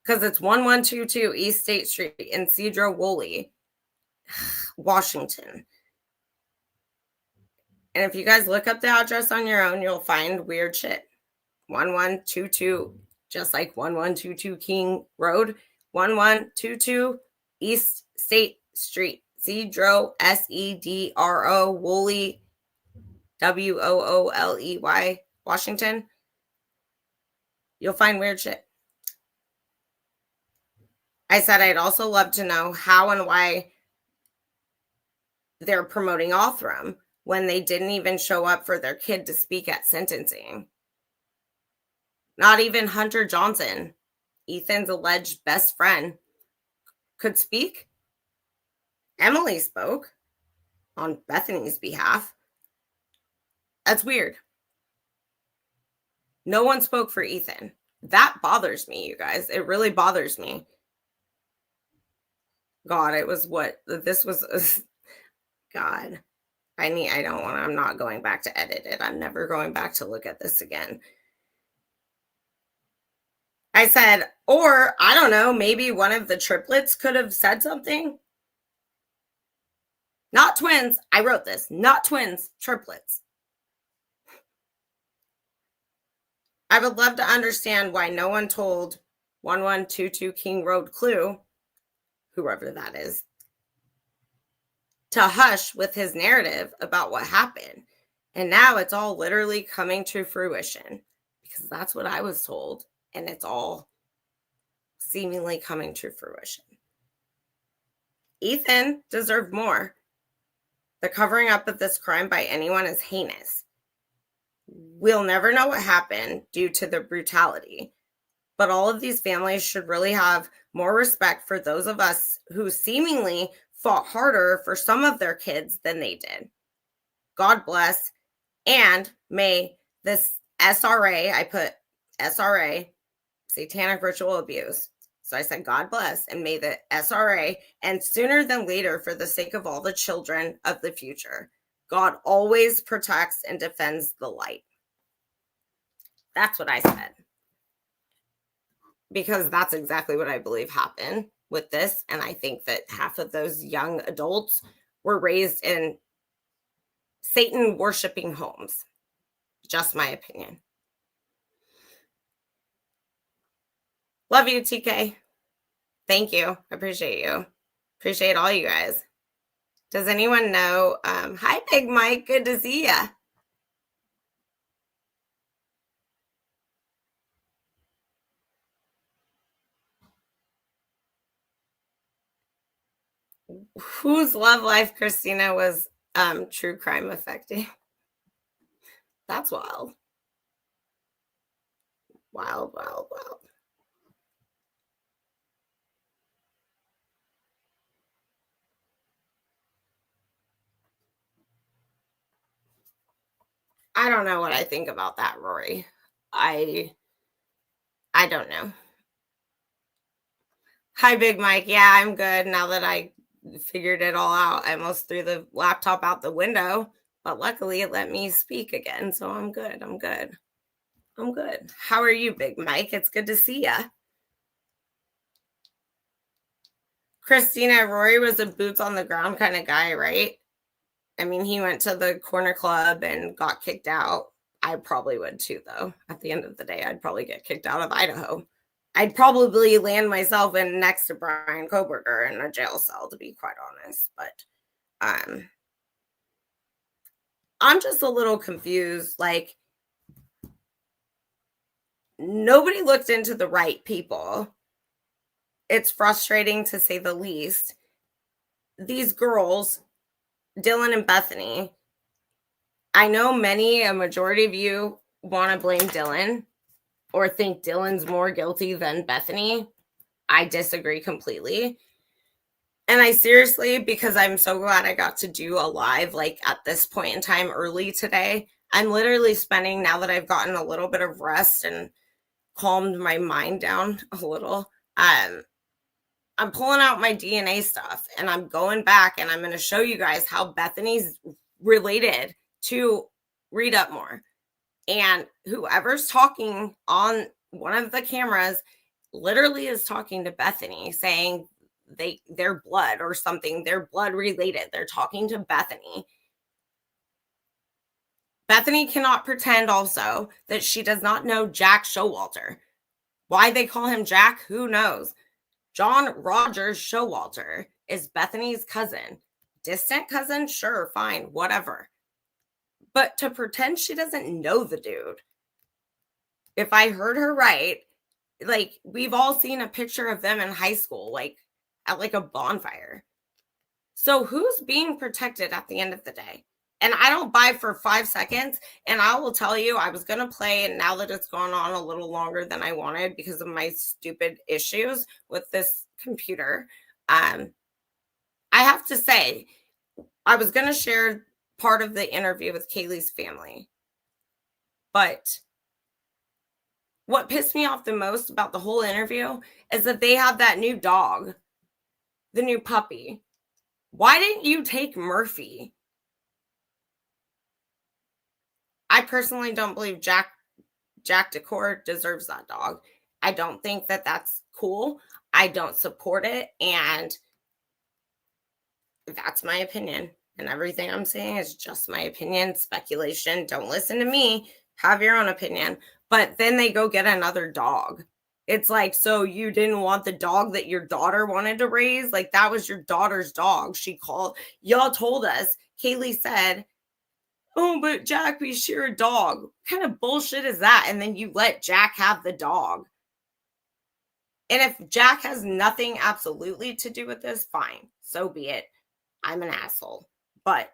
because it's 1122 East State Street in Cedro-Woolley, Washington. And if you guys look up the address on your own, you'll find weird shit. 1122, just like 1122 King Road, 1122 East State Street, Cedro, Sedro, Woolley, Wooley, Washington. You'll find weird shit. I said I'd also love to know how and why they're promoting Othram when they didn't even show up for their kid to speak at sentencing. Not even Hunter Johnson, Ethan's alleged best friend, could speak. Emily spoke. on Bethany's behalf. That's weird. No one spoke for Ethan. That bothers me, you guys. It really bothers me. God, it was what this was. God, I'm not going back to edit it. I'm never going back to look at this again. I said, or I don't know, maybe one of the triplets could have said something. Not twins. I wrote this. Not twins, triplets. I would love to understand why no one told 1122 King Road Clue, whoever that is, to hush with his narrative about what happened. And now it's all literally coming to fruition because that's what I was told. And it's all seemingly coming to fruition. Ethan deserved more. The covering up of this crime by anyone is heinous. We'll never know what happened due to the brutality, but all of these families should really have more respect for those of us who seemingly fought harder for some of their kids than they did. God bless, and may this SRA, I put SRA, satanic ritual abuse. So I said, God bless, and may the SRA, and sooner than later, for the sake of all the children of the future, God always protects and defends the light. That's what I said. Because that's exactly what I believe happened with this. And I think that half of those young adults were raised in Satan worshiping homes. Just my opinion. Love you, TK. Thank you. I appreciate you. Appreciate all you guys. Does anyone know? Hi, Big Mike. Good to see ya. Whose love life, Christina, was true crime affecting? That's wild. Wild, wild, wild. I don't know what I think about that, Rory. I don't know. Hi, Big Mike. Yeah, I'm good now that I figured it all out. I almost threw the laptop out the window, but luckily it let me speak again. So I'm good. I'm good. I'm good. How are you, Big Mike? It's good to see ya. Christina, Rory was a boots on the ground kind of guy, right? I mean, he went to the corner club and got kicked out. I probably would too, though. At the end of the day, I'd probably get kicked out of Idaho. I'd probably land myself in next to Brian Koberger in a jail cell, to be quite honest. But I'm just a little confused. Like, nobody looked into the right people. It's frustrating to say the least. These girls, Dylan and Bethany, I know a majority of you want to blame Dylan or think Dylan's more guilty than Bethany. I disagree completely. And I seriously, because I'm so glad I got to do a live like at this point in time early today, I'm literally spending, now that I've gotten a little bit of rest and calmed my mind down a little, I'm pulling out my DNA stuff and I'm going back and I'm going to show you guys how Bethany's related to Read Up More. And whoever's talking on one of the cameras literally is talking to Bethany, saying they're blood or something. They're blood related. They're talking to Bethany. Bethany cannot pretend also that she does not know Jack Showalter. Why they call him Jack, who knows? John Rogers Showalter is Bethany's cousin. Distant cousin? Sure, fine, whatever. But to pretend she doesn't know the dude, if I heard her right, like, we've all seen a picture of them in high school, like, at, like, a bonfire. So who's being protected at the end of the day? And I don't buy for 5 seconds. And I will tell you, I was going to play, and now that it's gone on a little longer than I wanted because of my stupid issues with this computer, I have to say, I was going to share part of the interview with Kaylee's family, but what pissed me off the most about the whole interview is that they have that new dog, the new puppy. Why didn't you take Murphy? I personally don't believe Jack Decor deserves that dog. I don't think that that's cool. I don't support it, and that's my opinion. And everything I'm saying is just my opinion, speculation. Don't listen to me. Have your own opinion. But then they go get another dog. It's like, so you didn't want the dog that your daughter wanted to raise? Like, that was your daughter's dog. She called, y'all told us. Kaylee said, oh, but Jack, we share a dog. What kind of bullshit is that? And then you let Jack have the dog. And if Jack has nothing absolutely to do with this, fine. So be it. I'm an asshole. But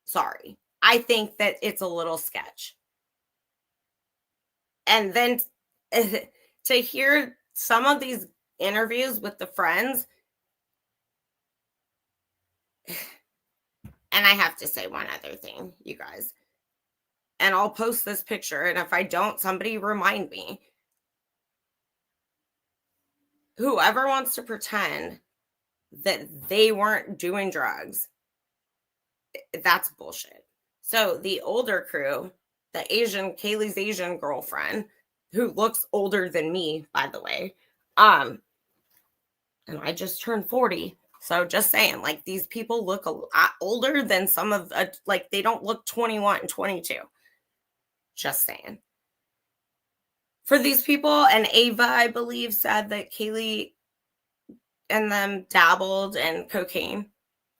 sorry. I think that it's a little sketch. And then to hear some of these interviews with the friends, and I have to say one other thing, you guys. And I'll post this picture, and if I don't, somebody remind me. Whoever wants to pretend that they weren't doing drugs, that's bullshit. So the older crew, Kaylee's Asian girlfriend, who looks older than me, by the way, and I just turned 40. So just saying, like, these people look a lot older than some of, like, they don't look 21 and 22. Just saying. For these people, and Ava, I believe, said that Kaylee and them dabbled in cocaine.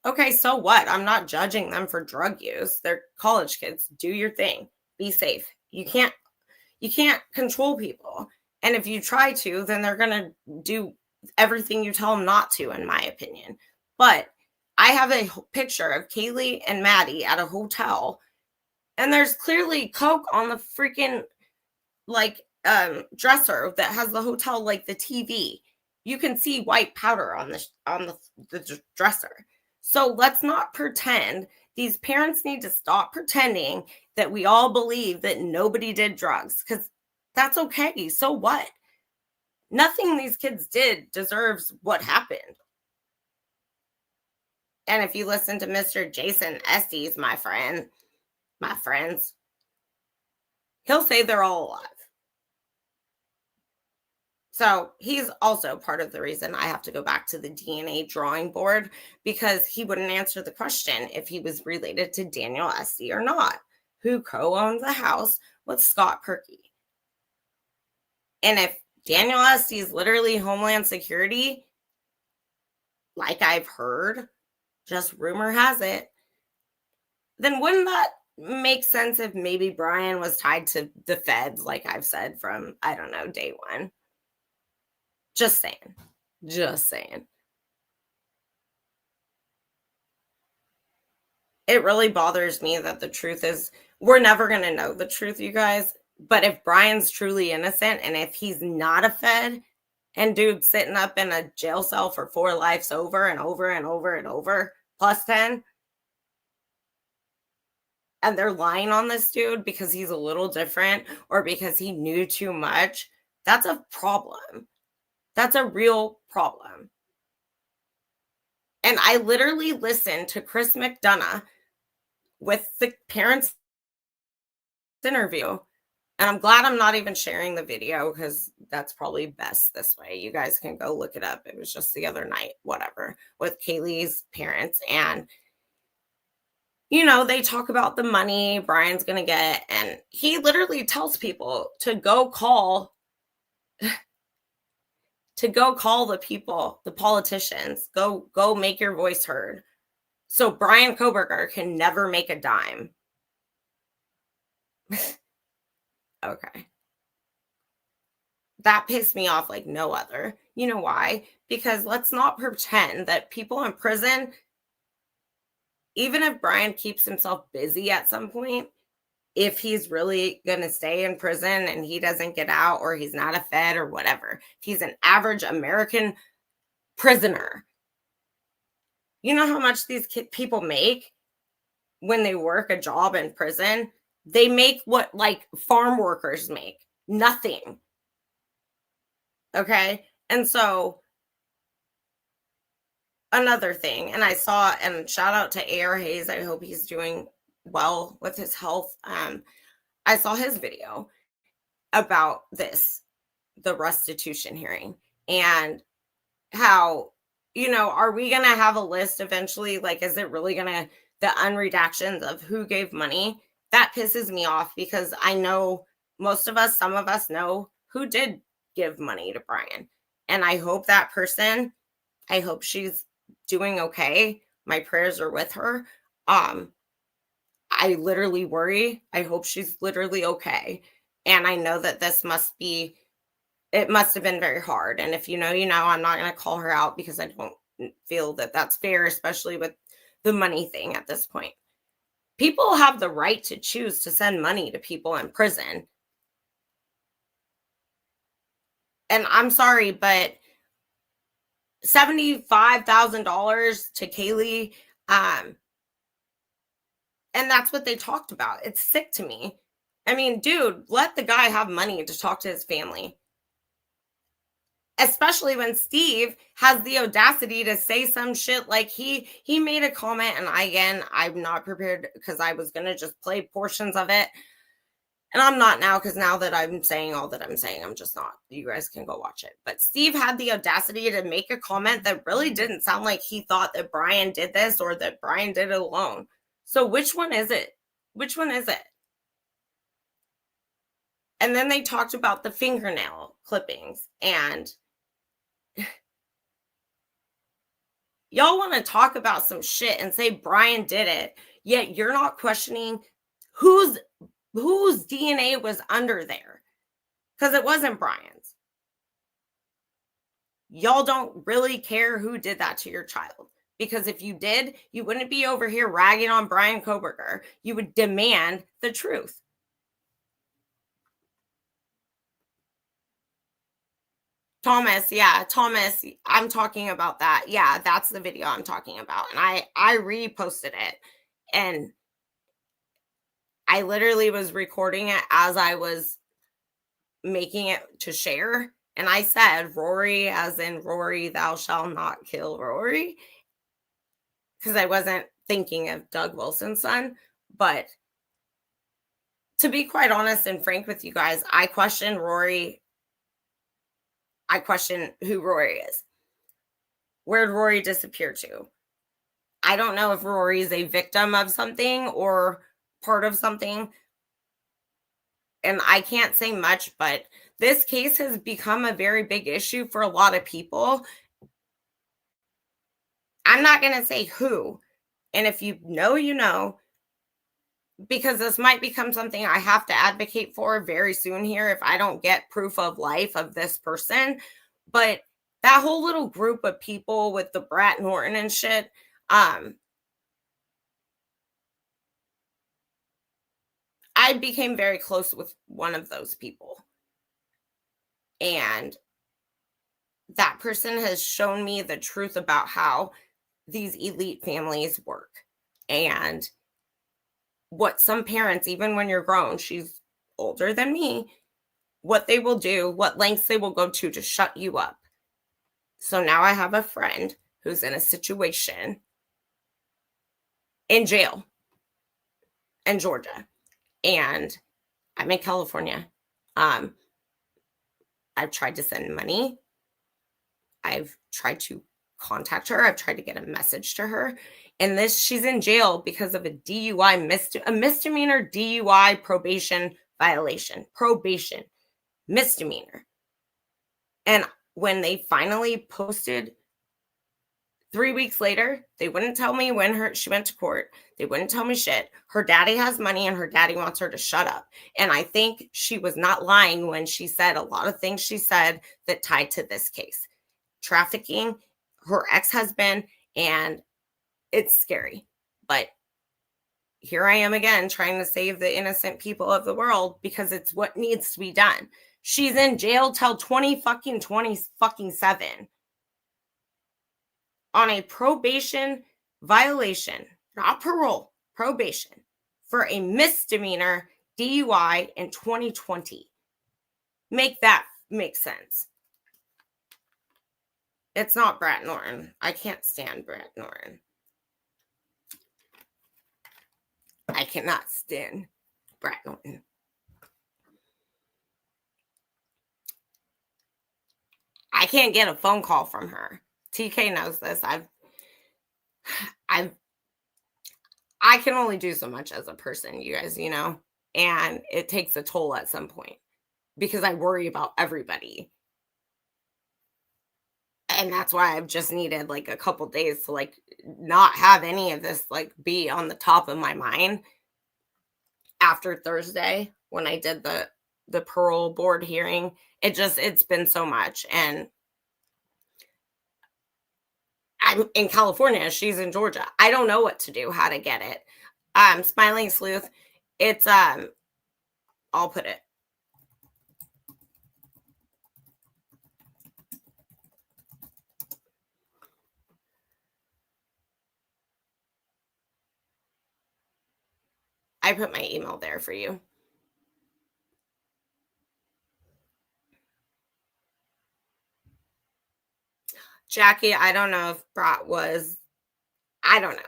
Okay, so what? I'm not judging them for drug use. They're college kids. Do your thing. Be safe. You can't control people. And if you try to, then they're going to do everything you tell them not to, in my opinion. But I have a picture of Kaylee and Maddie at a hotel, and there's clearly coke on the freaking, like, dresser that has the hotel, like, the TV. You can see white powder on the dresser. So let's not pretend. These parents need to stop pretending that we all believe that nobody did drugs, because that's okay. So what? Nothing these kids did deserves what happened. And if you listen to Mr. Jason Estes, my friends, he'll say they're all alive. So he's also part of the reason I have to go back to the DNA drawing board, because he wouldn't answer the question if he was related to Daniel Estes or not, who co-owns the house with Scott Perky. And if Daniel Estes is literally Homeland Security, like I've heard, just rumor has it, then wouldn't that make sense if maybe Brian was tied to the feds, like I've said from, I don't know, day one? Just saying. Just saying. It really bothers me that the truth is, we're never going to know the truth, you guys. But if Brian's truly innocent, and if he's not a fed, and dude sitting up in a jail cell for 4 lives over and over and over and over, plus 10, and they're lying on this dude because he's a little different or because he knew too much, that's a problem. That's a real problem. And I literally listened to Chris McDonough with the parents' interview. And I'm glad I'm not even sharing the video, because that's probably best this way. You guys can go look it up. It was just the other night, whatever, with Kaylee's parents. And, you know, they talk about the money Brian's going to get. And he literally tells people to go call the people, the politicians. Go make your voice heard. So Brian Koberger can never make a dime. Okay. That pissed me off like no other. You know why? Because let's not pretend that people in prison, even if Brian keeps himself busy at some point, if he's really going to stay in prison and he doesn't get out, or he's not a fed or whatever, if he's an average American prisoner, You know how much these people make when they work a job in prison? They make what like farm workers make. Nothing. Okay? And so another thing, and I saw, and shout out to AR Hayes. I hope he's doing well with his health. I saw his video about this, the restitution hearing, and how, are we going to have a list eventually? Like, is it really going to, the unredactions of who gave money? That pisses me off because I know some of us know who did give money to Brian. And I hope that person, I hope she's doing okay. My prayers are with her. I literally worry. I hope she's literally okay. And I know that it must have been very hard. And if you know, I'm not going to call her out because I don't feel that that's fair, especially with the money thing at this point. People have the right to choose to send money to people in prison. And I'm sorry, but $75,000 to Kaylee, and that's what they talked about. It's sick to me. I mean, dude, let the guy have money to talk to his family. Especially when Steve has the audacity to say some shit like he made a comment, and I'm not prepared because I was going to just play portions of it. And I'm not now, because now that I'm saying all that I'm saying, I'm just not. You guys can go watch it. But Steve had the audacity to make a comment that really didn't sound like he thought that Brian did this or that Brian did it alone. So which one is it? Which one is it? And then they talked about the fingernail clippings, and y'all want to talk about some shit and say Brian did it, yet you're not questioning whose DNA was under there, because it wasn't Brian's. Y'all don't really care who did that to your child, because if you did, you wouldn't be over here ragging on Brian Koberger. You would demand the truth. Thomas, I'm talking about that. Yeah, that's the video I'm talking about. And I reposted it, and I literally was recording it as I was making it to share. And I said, Rory, as in Rory, thou shalt not kill Rory. Because I wasn't thinking of Doug Wilson's son. But to be quite honest and frank with you guys, I question Rory. I question who Rory is. Where'd Rory disappear to? I don't know if Rory is a victim of something or part of something. And I can't say much, but this case has become a very big issue for a lot of people. I'm not going to say who. And if you know, you know, because this might become something I have to advocate for very soon here if I don't get proof of life of this person. But that whole little group of people with the Brat Norton and shit, I became very close with one of those people. And that person has shown me the truth about how these elite families work. And what some parents, even when you're grown, she's older than me, what they will do, what lengths they will go to shut you up. So now I have a friend who's in a situation in jail in Georgia, and I'm in California. I've tried to send money. I've tried to contact her. I've tried to get a message to her. And she's in jail because of a DUI, a misdemeanor DUI probation violation. Probation, misdemeanor. And when they finally posted 3 weeks later, they wouldn't tell me when she went to court. They wouldn't tell me shit. Her daddy has money and her daddy wants her to shut up. And I think she was not lying when she said a lot of things she said that tied to this case. Trafficking, her ex-husband, and it's scary. But here I am again trying to save the innocent people of the world because it's what needs to be done. She's in jail till 2027 on a probation violation, not parole, probation, for a misdemeanor DUI in 2020. Make that make sense. It's not Brett Norton. I can't stand Brett Norton. I cannot stand Brett Norton. I can't get a phone call from her. TK knows this. I can only do so much as a person, you guys, and it takes a toll at some point because I worry about everybody. And that's why I've just needed like a couple days to like not have any of this like be on the top of my mind after Thursday when I did the parole board hearing. It's been so much. And I'm in California, she's in Georgia. I don't know what to do, how to get it. Smiling Sleuth, it's I'll put it. I put my email there for you. Jackie, I don't know if Brat was, I don't know.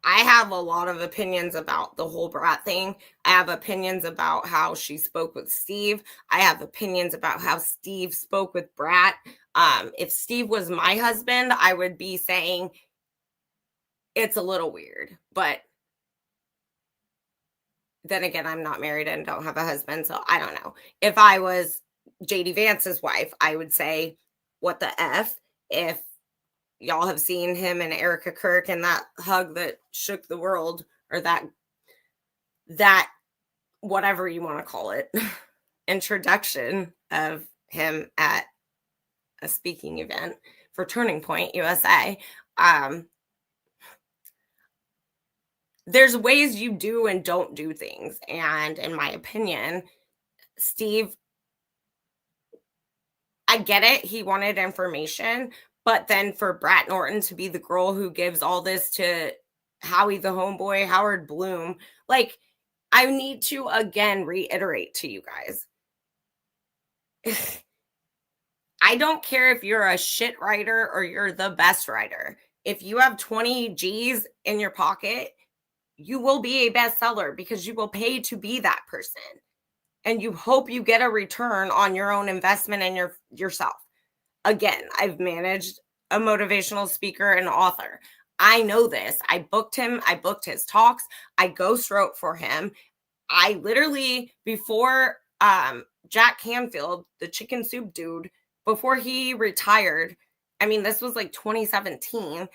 I have a lot of opinions about the whole Brat thing. I have opinions about how she spoke with Steve. I have opinions about how Steve spoke with Brat. If Steve was my husband, I would be saying it's a little weird. But then again, I'm not married and don't have a husband, so I don't know. If I was JD Vance's wife, I would say, what the F? If y'all have seen him and Erica Kirk and that hug that shook the world, or that whatever you want to call it, introduction of him at a speaking event for Turning Point USA. There's ways you do and don't do things. And in my opinion, Steve, I get it. He wanted information. But then for Brat Norton to be the girl who gives all this to Howie the homeboy, Howard Bloom, like, I need to again reiterate to you guys. I don't care if you're a shit writer or you're the best writer. If you have 20 G's in your pocket, you will be a bestseller because you will pay to be that person. And you hope you get a return on your own investment in yourself. Again, I've managed a motivational speaker and author. I know this. I booked him. I booked his talks. I ghost wrote for him. I literally, before Jack Canfield, the chicken soup dude, before he retired, I mean, this was like 2017,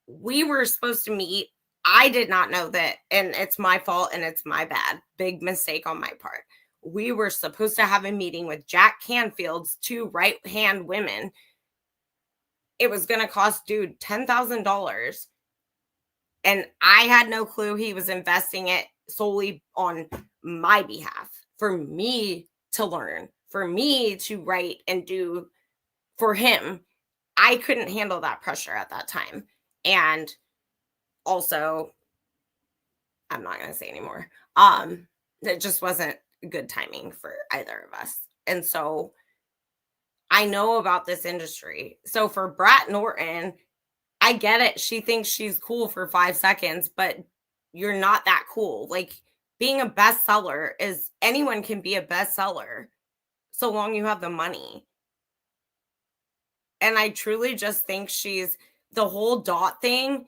we were supposed to meet. I did not know that, and it's my fault and it's my bad. Big mistake on my part. We were supposed to have a meeting with Jack Canfield's two right-hand women. It was going to cost dude $10,000. And I had no clue he was investing it solely on my behalf, for me to learn, for me to write and do for him. I couldn't handle that pressure at that time. And also, I'm not going to say anymore. It just wasn't good timing for either of us. And so I know about this industry. So for Brat Norton, I get it. She thinks she's cool for 5 seconds, but you're not that cool. Like, being a bestseller is, anyone can be a bestseller so long you have the money. And I truly just think she's, the whole Dot thing,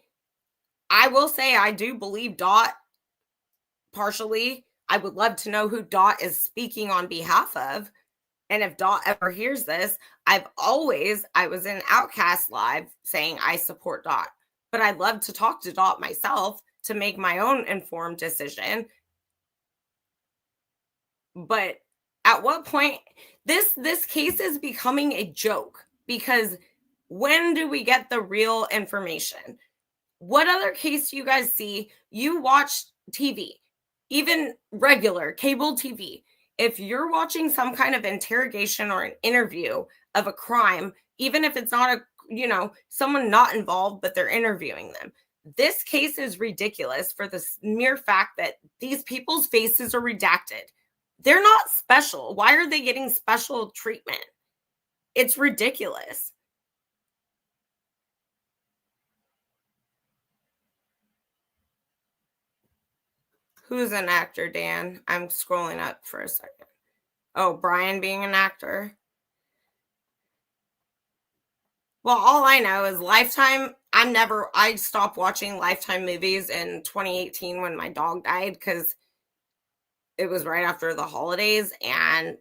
I will say I do believe Dot partially. I would love to know who Dot is speaking on behalf of. And if Dot ever hears this, I was in Outcast Live saying I support Dot. But I'd love to talk to Dot myself to make my own informed decision. But at what point, this case is becoming a joke, because when do we get the real information? What other case do you guys see? You watch TV, even regular cable TV. If you're watching some kind of interrogation or an interview of a crime, even if it's not a someone not involved, but they're interviewing them. This case is ridiculous for the mere fact that these people's faces are redacted. They're not special. Why are they getting special treatment? It's ridiculous. Who's an actor, Dan? I'm scrolling up for a second. Oh, Brian being an actor. Well, all I know is Lifetime. I stopped watching Lifetime movies in 2018 when my dog died because it was right after the holidays, and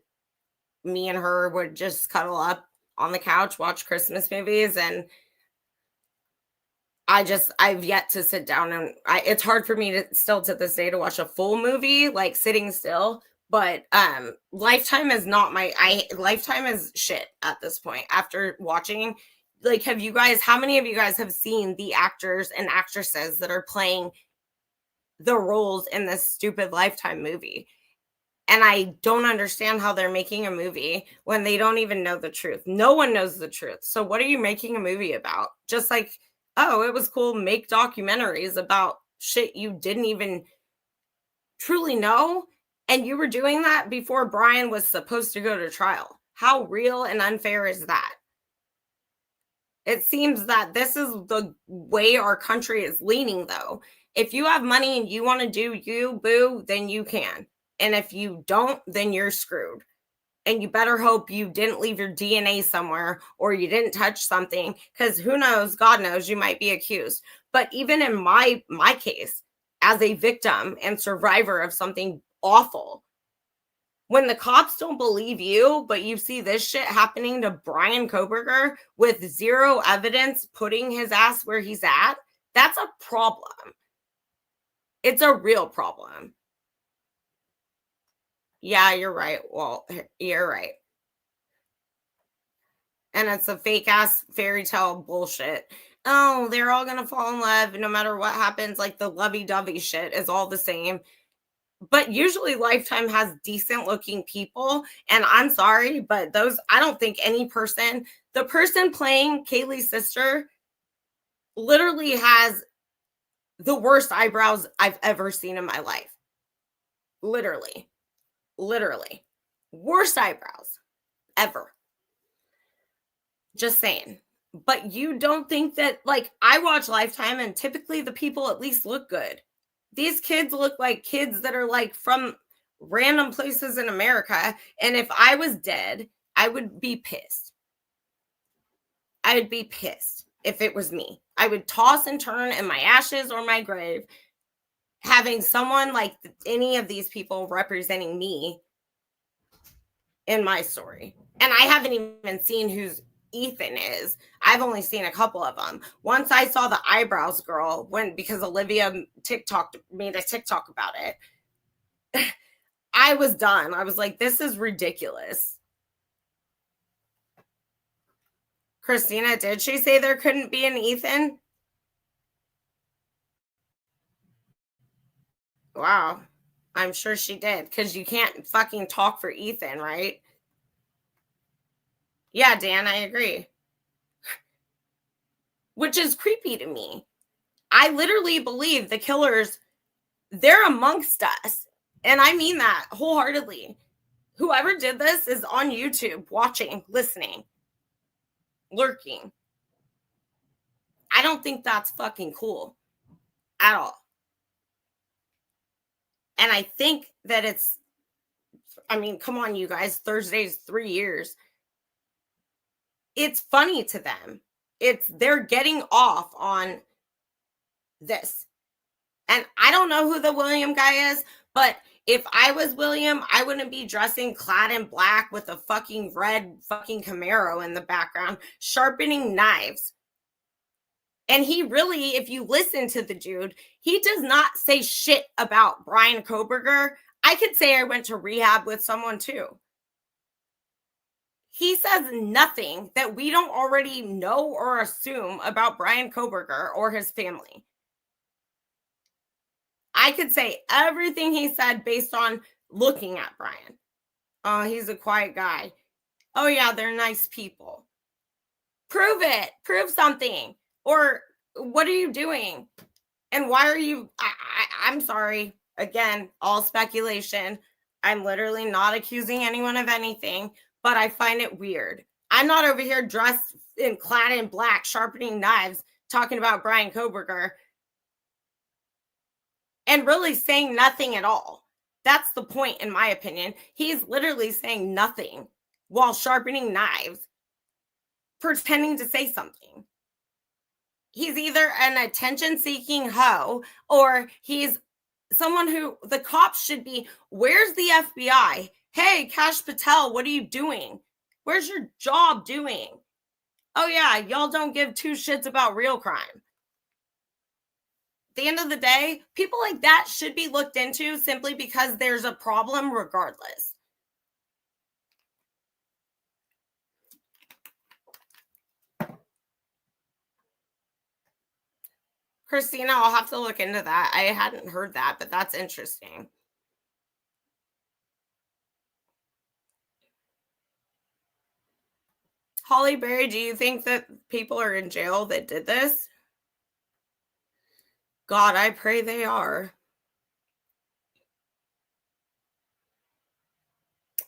me and her would just cuddle up on the couch, watch Christmas movies, and I've yet to sit down and it's hard for me to still to this day to watch a full movie, like sitting still. But Lifetime is not Lifetime is shit at this point. After watching, like, how many of you guys have seen the actors and actresses that are playing the roles in this stupid Lifetime movie? And I don't understand how they're making a movie when they don't even know the truth. No one knows the truth. So what are you making a movie about? Just like, oh, it was cool. Make documentaries about shit you didn't even truly know. And you were doing that before Brian was supposed to go to trial. How real and unfair is that? It seems that this is the way our country is leaning, though. If you have money and you want to do you, boo, then you can. And if you don't, then you're screwed. And you better hope you didn't leave your DNA somewhere or you didn't touch something, because who knows, God knows, you might be accused. But even in my case, as a victim and survivor of something awful, when the cops don't believe you, but you see this shit happening to Brian Koberger with zero evidence putting his ass where he's at, that's a problem. It's a real problem. Yeah, you're right. Well, you're right. And it's a fake ass fairy tale bullshit. Oh, they're all gonna fall in love no matter what happens. Like the lovey-dovey shit is all the same. But usually Lifetime has decent looking people. And I'm sorry, but I don't think the person playing Kaylee's sister literally has the worst eyebrows I've ever seen in my life. Literally. Worst eyebrows ever. Just saying. But you don't think that, like, I watch Lifetime and typically the people at least look good. These kids look like kids that are like from random places in America. And if I was dead, I would be pissed. I would be pissed if it was me. I would toss and turn in my ashes or my grave, having someone like any of these people representing me in my story. And I haven't even seen who's Ethan is. I've only seen a couple of them. Once I saw the eyebrows girl because Olivia made a TikTok about it, I was done. I was like, this is ridiculous. Christina, did she say there couldn't be an Ethan? Wow. I'm sure she did, because you can't fucking talk for Ethan, right? Yeah, Dan, I agree. Which is creepy to me. I literally believe the killers, they're amongst us. And I mean that wholeheartedly. Whoever did this is on YouTube, watching, listening, lurking. I don't think that's fucking cool at all. And I think that come on, you guys, Thursday's 3 years. It's funny to them. They're getting off on this. And I don't know who the William guy is, but if I was William, I wouldn't be dressing clad in black with a fucking red fucking Camaro in the background, sharpening knives. And he really, if you listen to the dude, he does not say shit about Brian Koberger. I could say I went to rehab with someone too. He says nothing that we don't already know or assume about Brian Koberger or his family. I could say everything he said based on looking at Brian. Oh, he's a quiet guy. Oh, yeah, they're nice people. Prove it. Prove something. Or what are you doing? And why are you? I'm sorry. Again, all speculation. I'm literally not accusing anyone of anything, but I find it weird. I'm not over here dressed and clad in black, sharpening knives, talking about Brian Koberger and really saying nothing at all. That's the point, in my opinion. He's literally saying nothing while sharpening knives, pretending to say something. He's either an attention seeking hoe or he's someone who the cops should be. Where's the FBI? Hey, Kash Patel, what are you doing? Where's your job doing? Oh, yeah, y'all don't give two shits about real crime. At the end of the day, people like that should be looked into simply because there's a problem regardless. Christina, I'll have to look into that. I hadn't heard that, but that's interesting. Holly Berry, do you think that people are in jail that did this? God, I pray they are.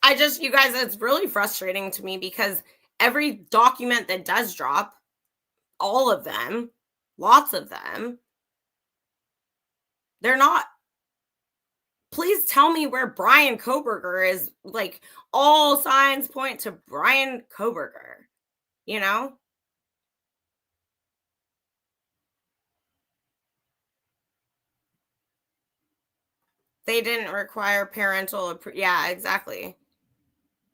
You guys, it's really frustrating to me because every document that does drop, all of them, lots of them, they're not. Please tell me where Brian Koberger is. Like, all signs point to Brian Koberger, you know? They didn't require parental approval. Yeah, exactly.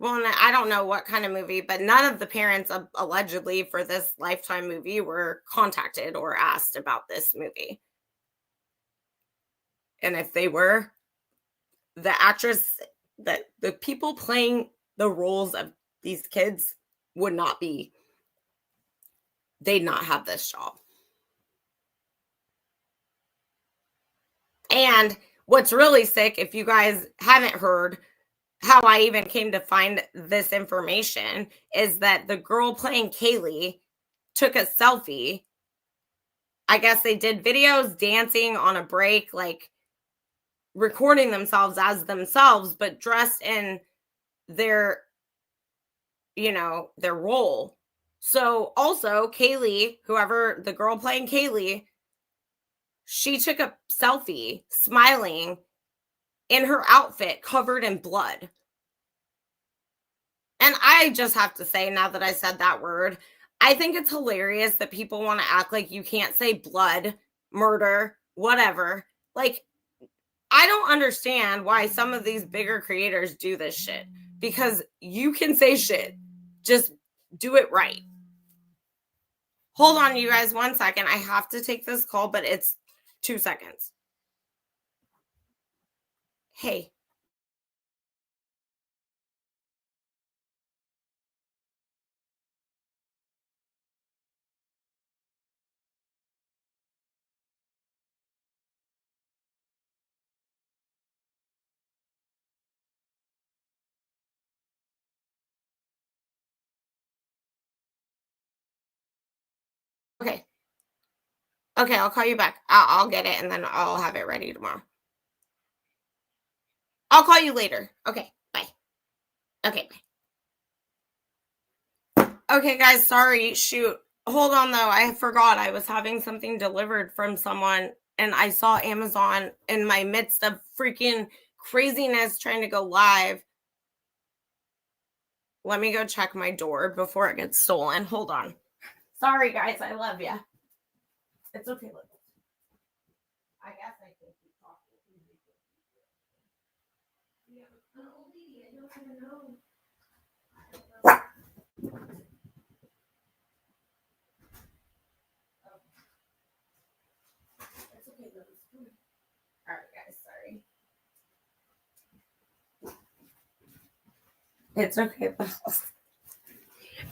Well, I don't know what kind of movie, but none of the parents allegedly for this Lifetime movie were contacted or asked about this movie. And if they were, the actress, that the people playing the roles of these kids would not be, they'd not have this job. And what's really sick, if you guys haven't heard how I even came to find this information, is that the girl playing Kaylee took a selfie. I guess they did videos dancing on a break, like recording themselves as themselves, but dressed in their, their role. So also Kaylee, whoever the girl playing Kaylee, she took a selfie smiling in her outfit covered in blood. And I just have to say, now that I said that word, I think it's hilarious that people want to act like you can't say blood, murder, whatever. Like, I don't understand why some of these bigger creators do this shit, because you can say shit. Just do it right. Hold on, you guys, 1 second. I have to take this call, but it's 2 seconds. Hey. Okay. Okay, I'll call you back. I'll get it and then I'll have it ready tomorrow. I'll call you later. Okay, bye. Okay, bye. Okay, guys, sorry. Shoot. Hold on, though. I forgot I was having something delivered from someone and I saw Amazon in my midst of freaking craziness trying to go live. Let me go check my door before it gets stolen. Hold on. Sorry, guys. I love you. It's okay. Look. I guess I can keep talking. Yeah, an old lady. I don't even know. It's okay. All right, guys. Sorry. It's okay.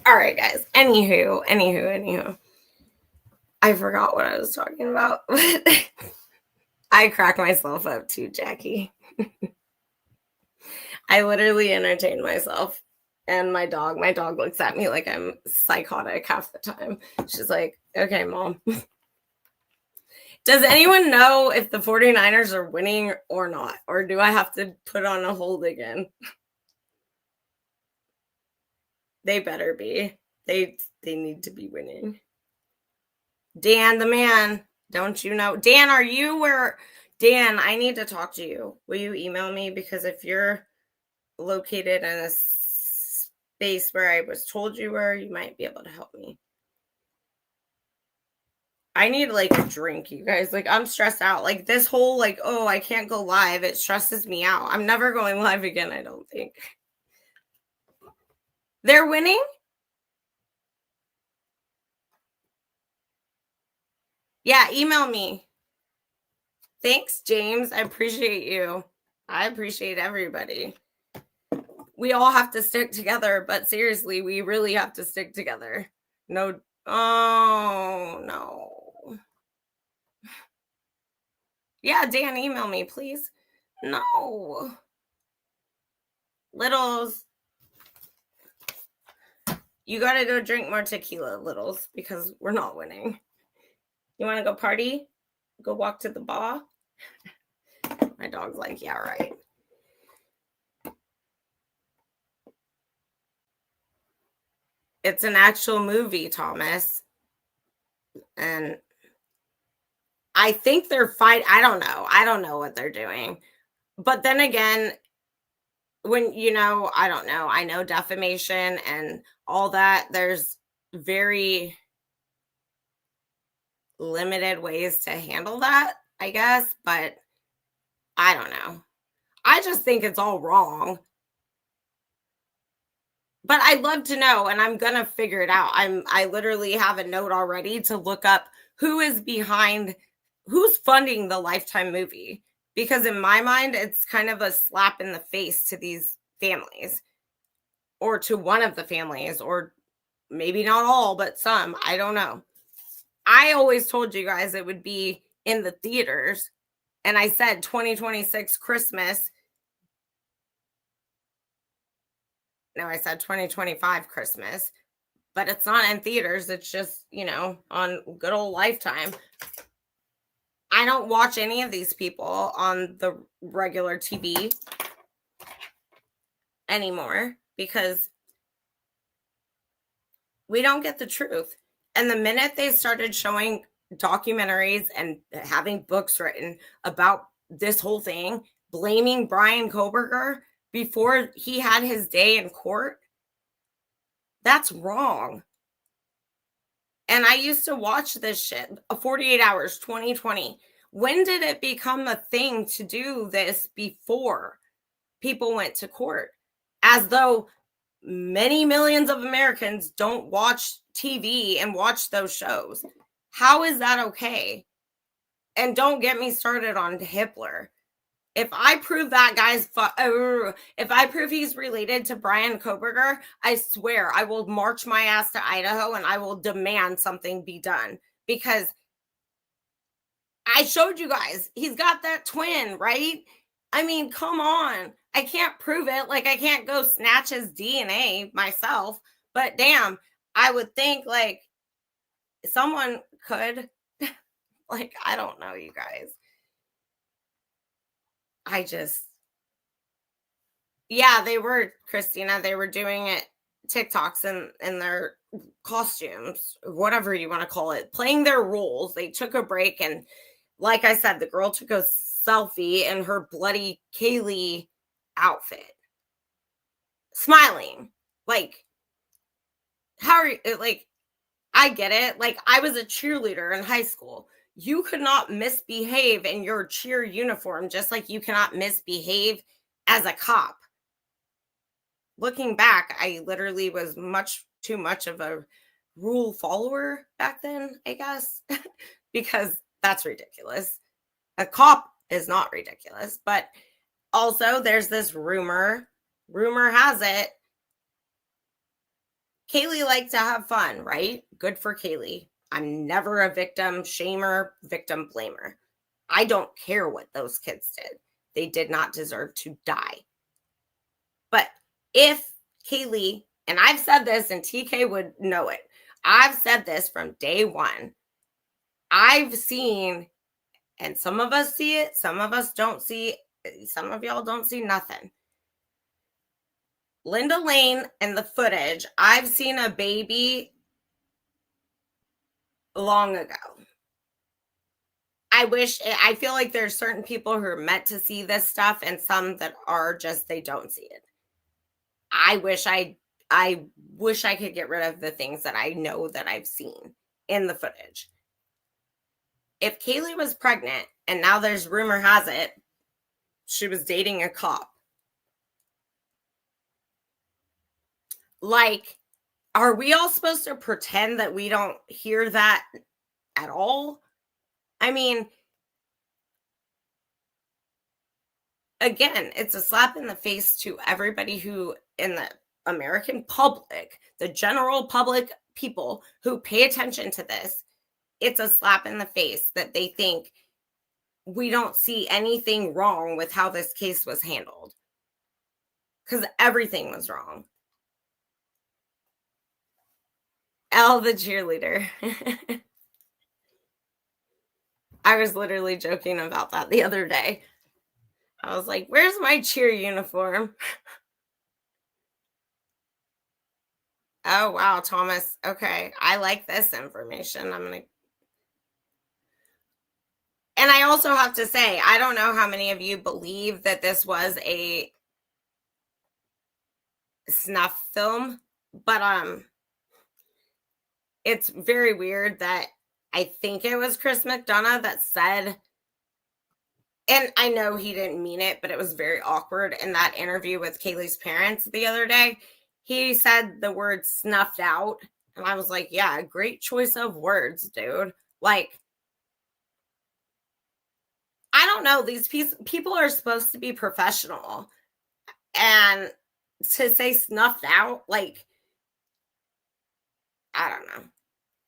All right, guys. Anywho. I forgot what I was talking about. I crack myself up too, Jackie. I literally entertain myself. And my dog looks at me like I'm psychotic half the time. She's like, okay, Mom. Does anyone know if the 49ers are winning or not? Or do I have to put on a hold again? They better be. They need to be winning. Dan, the man, don't you know? Dan, are you where? Dan, I need to talk to you. Will you email me? Because if you're located in a space where I was told you were, you might be able to help me. I need like a drink, you guys. Like, I'm stressed out. Like, this whole, like, oh, I can't go live. It stresses me out. I'm never going live again, I don't think. They're winning? Yeah, email me. Thanks, James. I appreciate you. I appreciate everybody. We all have to stick together, but seriously, we really have to stick together. No. Oh, no. Yeah, Dan, email me, please. No. Littles. You got to go drink more tequila, Littles, because we're not winning. You want to go party? Go walk to the bar? My dog's like, yeah, right. It's an actual movie, Thomas. And I think they're fighting. I don't know. I don't know what they're doing. But then again, when, I don't know. I know defamation and all that. There's very limited ways to handle that, I guess. But I don't know. I just think it's all wrong. But I'd love to know, and I'm gonna figure it out. I literally have a note already to look up who's funding the Lifetime movie. Because in my mind, it's kind of a slap in the face to these families, or to one of the families, or maybe not all, but some. I don't know. I always told you guys it would be in the theaters, and I said 2026 Christmas. No, I said 2025 Christmas, but it's not in theaters. It's just, on good old Lifetime. I don't watch any of these people on the regular TV anymore because we don't get the truth. And the minute they started showing documentaries and having books written about this whole thing, blaming Brian Koberger before he had his day in court, that's wrong. And I used to watch this shit, 48 Hours, 2020. When did it become a thing to do this before people went to court? As though many millions of Americans don't watch TV and watch those shows. How is that okay? And don't get me started on Hitler. If I prove that guy's, if I prove he's related to Brian Koberger, I swear I will march my ass to Idaho and I will demand something be done. Because I showed you guys, he's got that twin, right? I mean, come on. I can't prove it. Like, I can't go snatch his DNA myself. But damn, I would think like someone could. Like, I don't know, you guys. Yeah, they were, Christina. They were doing it TikToks in their costumes, whatever you want to call it, playing their roles. They took a break, and like I said, the girl took a selfie in her bloody Kaylee outfit, smiling. Like, how are you? Like, I get it. Like, I was a cheerleader in high school. You could not misbehave in your cheer uniform, just like you cannot misbehave as a cop. Looking back, I literally was much too much of a rule follower back then, I guess, because that's ridiculous. A cop is not ridiculous, but also there's this rumor has it Kaylee liked to have fun, right? Good for Kaylee. I'm never a victim shamer, victim blamer. I don't care what those kids did. They did not deserve to die. But if Kaylee, and I've said this, and TK would know it. I've said this from day one. I've seen, and some of us see it, some of us don't see it, some of y'all don't see nothing. Linda Lane and the footage, I've seen a baby long ago. I feel like there's certain people who are meant to see this stuff and some that are just, they don't see it. I wish I could get rid of the things that I know that I've seen in the footage. If Kaylee was pregnant and now there's rumor has it she was dating a cop, like, are we all supposed to pretend that we don't hear that at all? I mean, again, it's a slap in the face to everybody who in the American public, the general public, people who pay attention to this. It's a slap in the face that they think we don't see anything wrong with how this case was handled, because everything was wrong. Elle, the cheerleader. I was literally joking about that the other day. I was like, where's my cheer uniform? Oh, wow, Thomas. Okay, I like this information. And I also have to say, I don't know how many of you believe that this was a snuff film, but it's very weird that I think it was Chris McDonough that said, and I know he didn't mean it, but it was very awkward in that interview with Kaylee's parents the other day. He said the word snuffed out, and I was like, yeah, great choice of words, dude. Like, I don't know, these people are supposed to be professional, and to say snuffed out, like, I don't know.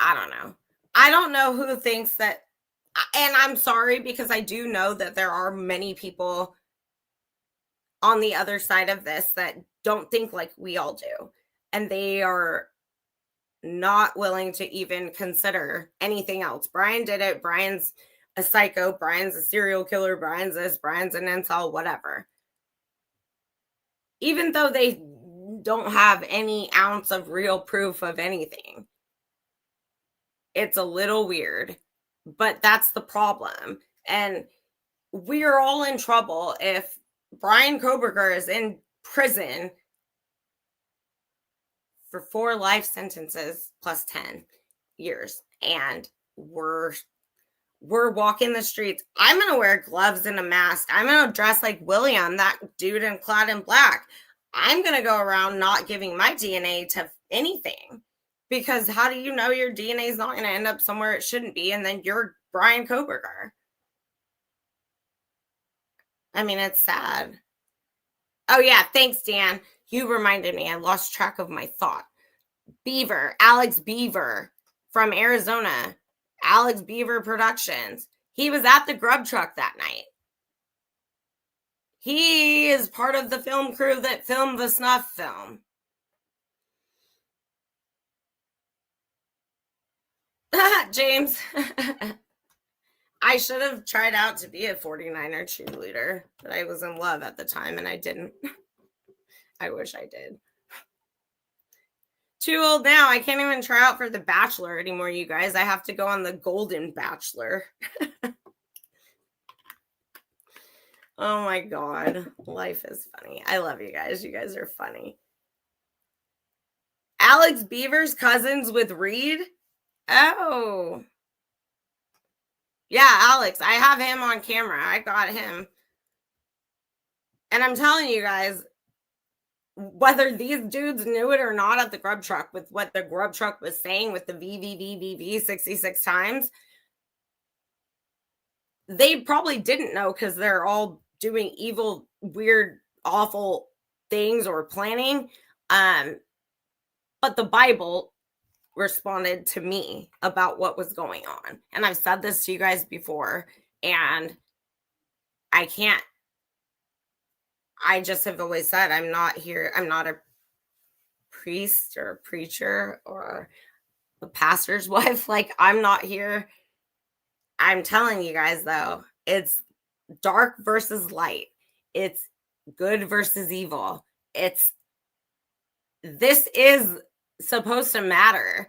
I don't know who thinks that, and I'm sorry because I do know that there are many people on the other side of this that don't think like we all do, and they are not willing to even consider anything else. Brian did it. Brian's a psycho. Brian's a serial killer. Brian's this. Brian's an incel, whatever. Even though they don't have any ounce of real proof of anything. It's a little weird, but that's the problem. And we're all in trouble if Brian Koberger is in prison for 4 life sentences plus 10 years, and we're walking the streets. I'm gonna wear gloves and a mask. I'm gonna dress like William, that dude in Clad in Black. I'm gonna go around not giving my DNA to anything, because how do you know your DNA is not gonna end up somewhere it shouldn't be, and then you're Brian Koberger? I mean, it's sad. Oh yeah, thanks, Dan. You reminded me. I lost track of my thought. Beaver, Alex Beaver from Arizona, Alex Beaver Productions. He was at the Grub Truck that night. He is part of the film crew that filmed the snuff film. James. I should have tried out to be a 49er cheerleader, but I was in love at the time and I didn't. I wish I did. Too old now. I can't even try out for The Bachelor anymore, you guys. I have to go on the Golden Bachelor. Oh my God. Life is funny. I love you guys. You guys are funny. Alex Beaver's cousins with Reed? Oh. Yeah, Alex. I have him on camera. I got him. And I'm telling you guys, whether these dudes knew it or not at the Grub Truck, with what the Grub Truck was saying with the VVVVV 66 times, they probably didn't know because they're all doing evil, weird, awful things or planning. But the Bible responded to me about what was going on. And I've said this to you guys before, and I just have always said, I'm not priest or a preacher or a pastor's wife. Like, I'm not here. I'm telling you guys, though, it's dark versus light. It's good versus evil. This is supposed to matter.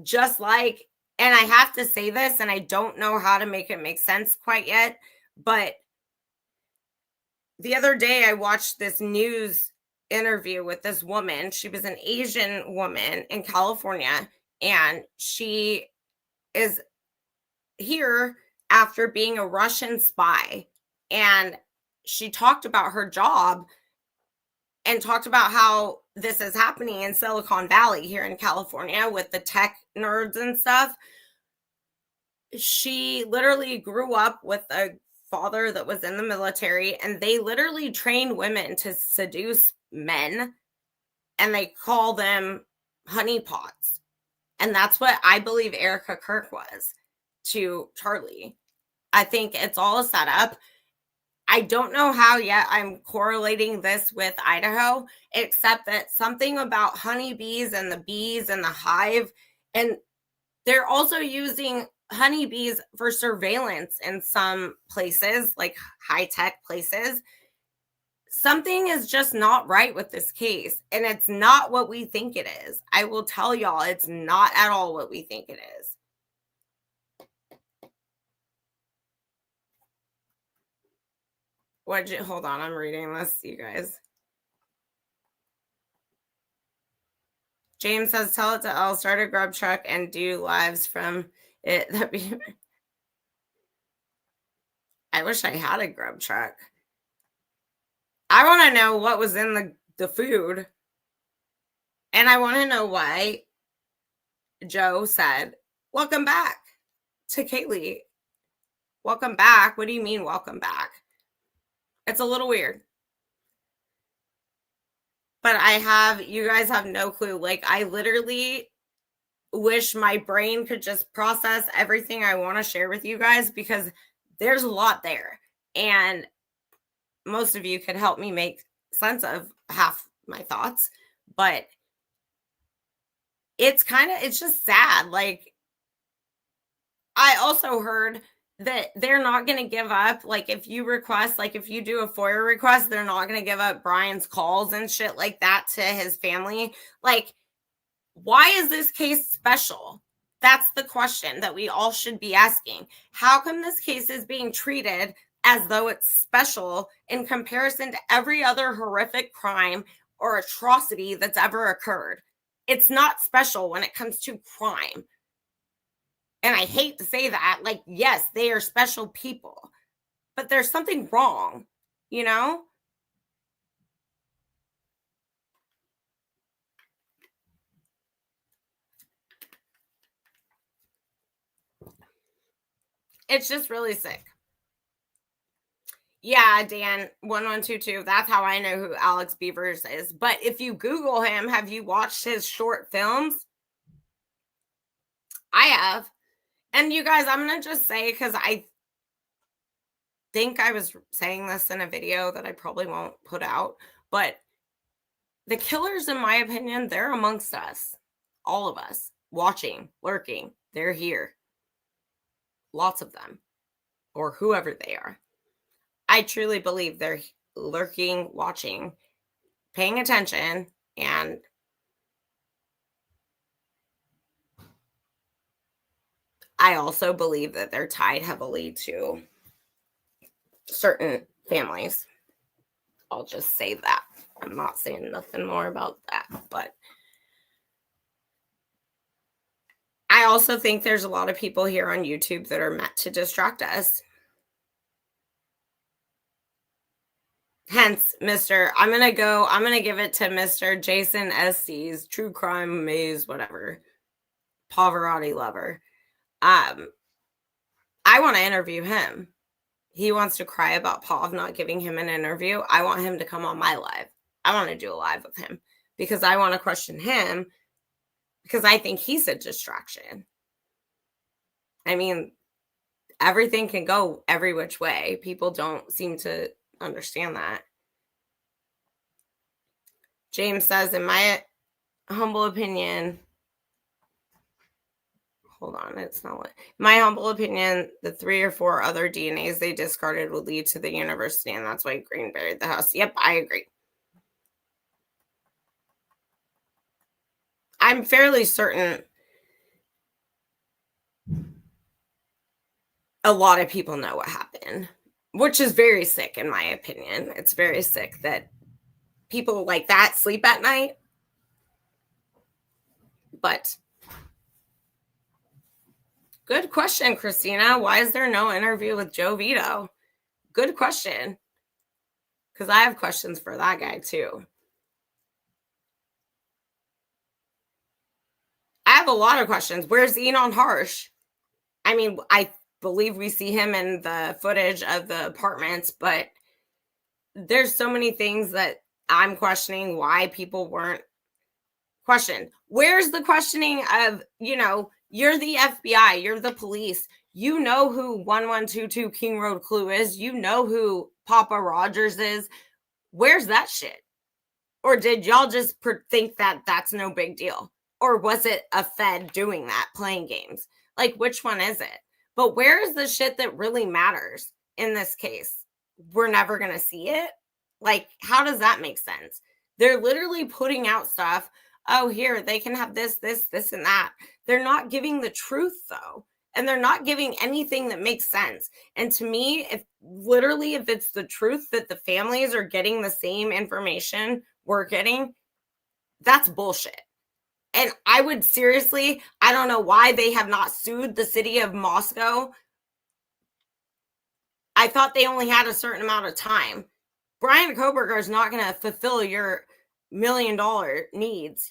Just like, and I have to say this, and I don't know how to make it make sense quite yet, but the other day I watched this news interview with this woman. She was an Asian woman in California, and she is here after being a Russian spy. And she talked about her job and talked about how this is happening in Silicon Valley here in California with the tech nerds and stuff. She literally grew up with a father that was in the military, and they literally train women to seduce men, and they call them honeypots. And that's what I believe Erica Kirk was to Charlie. I think it's all a setup. I don't know how yet I'm correlating this with Idaho, except that something about honeybees and the bees and the hive, and they're also using honeybees for surveillance in some places, like high-tech places. Something is just not right with this case, and it's not what we think it is. I will tell y'all, it's not at all what we think it is. Hold on, I'm reading this, you guys. James says, tell it to Elle, start a grub truck and do lives from it. I wish I had a grub truck. I want to know what was in the food. And I want to know why Joe said, welcome back to Kaylee. Welcome back. What do you mean, welcome back? It's a little weird. But you guys have no clue. Like, I literally wish my brain could just process everything I want to share with you guys, because there's a lot there. And most of you could help me make sense of half my thoughts. But it's just sad. Like, I also heard that they're not going to give up. Like, if you request, like if you do a FOIA request, they're not going to give up Brian's calls and shit like that to his family. Like, why is this case special? That's the question that we all should be asking. How come this case is being treated as though it's special in comparison to every other horrific crime or atrocity that's ever occurred? It's not special when it comes to crime. And I hate to say that. Like, yes, they are special people, but there's something wrong, you know? It's just really sick. Yeah, Dan 1122. That's how I know who Alex Beavers is. But if you Google him, have you watched his short films? I have. And you guys, I'm going to just say, because I think I was saying this in a video that I probably won't put out, but the killers, in my opinion, they're amongst us. All of us watching, lurking. They're here. Lots of them, or whoever they are. I truly believe they're lurking, watching, paying attention, and I also believe that they're tied heavily to certain families. I'll just say that. I'm not saying nothing more about that, but I also think there's a lot of people here on YouTube that are meant to distract us. Hence, I'm going to give it to Mr. Jason Estes, True Crime Maze, whatever, Pavarotti lover. I want to interview him. He wants to cry about Pav not giving him an interview. I want him to come on my live. I want to do a live with him because I want to question him, because I think he's a distraction. I mean, everything can go every which way. People don't seem to understand that. James says, humble opinion. Hold on, it's not what. My humble opinion, the 3 or 4 other DNAs they discarded would lead to the university, and that's why Green buried the house. Yep, I agree. I'm fairly certain a lot of people know what happened, which is very sick in my opinion. It's very sick that people like that sleep at night. But good question, Christina. Why is there no interview with Joe Vito? Good question. Because I have questions for that guy too. I have a lot of questions. Where's Enon Harsh? I mean, I believe we see him in the footage of the apartments, but there's so many things that I'm questioning why people weren't questioned. Where's the questioning of, you're the FBI, you're the police, you know who 1122 King Road Clue is, you know who Papa Rogers is. Where's that shit? Or did y'all just think that that's no big deal? Or was it a Fed doing that, playing games? Like, which one is it? But where is the shit that really matters in this case? We're never going to see it. Like, how does that make sense? They're literally putting out stuff. Oh, here, they can have this, and that. They're not giving the truth, though. And they're not giving anything that makes sense. And to me, if it's the truth that the families are getting the same information we're getting, that's bullshit. And I would seriously, I don't know why they have not sued the city of Moscow. I thought they only had a certain amount of time. Brian Koberger is not going to fulfill your $1 million needs,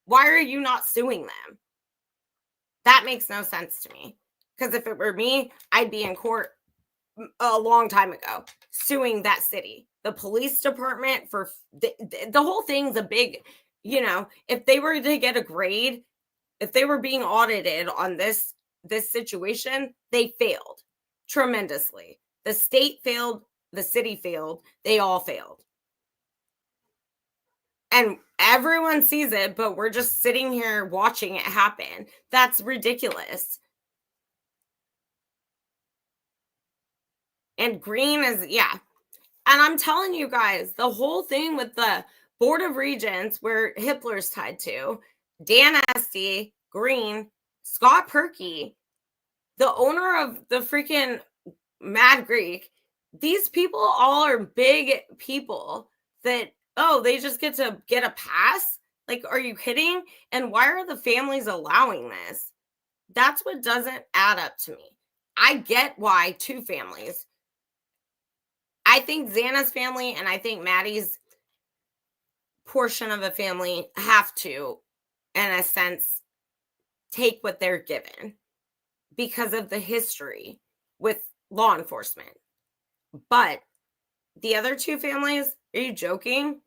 Why are you not suing them? That makes no sense to me. Because if it were me, I'd be in court a long time ago suing that city, the police department, for the whole thing's a big, if they were to get a grade, if they were being audited on this situation, they failed tremendously. The state failed, the city failed, they all failed. And everyone sees it, but we're just sitting here watching it happen. That's ridiculous. And Green is, yeah. And I'm telling you guys, the whole thing with the Board of Regents, where Hitler's tied to, Dan Esty, Green, Scott Perky, the owner of the freaking Mad Greek, these people all are big people that, they just get to get a pass? Like, are you kidding? And why are the families allowing this? That's what doesn't add up to me. I get why 2 families. I think Xana's family and I think Maddie's portion of a family have to, in a sense, take what they're given because of the history with law enforcement. But the other 2 families, are you joking?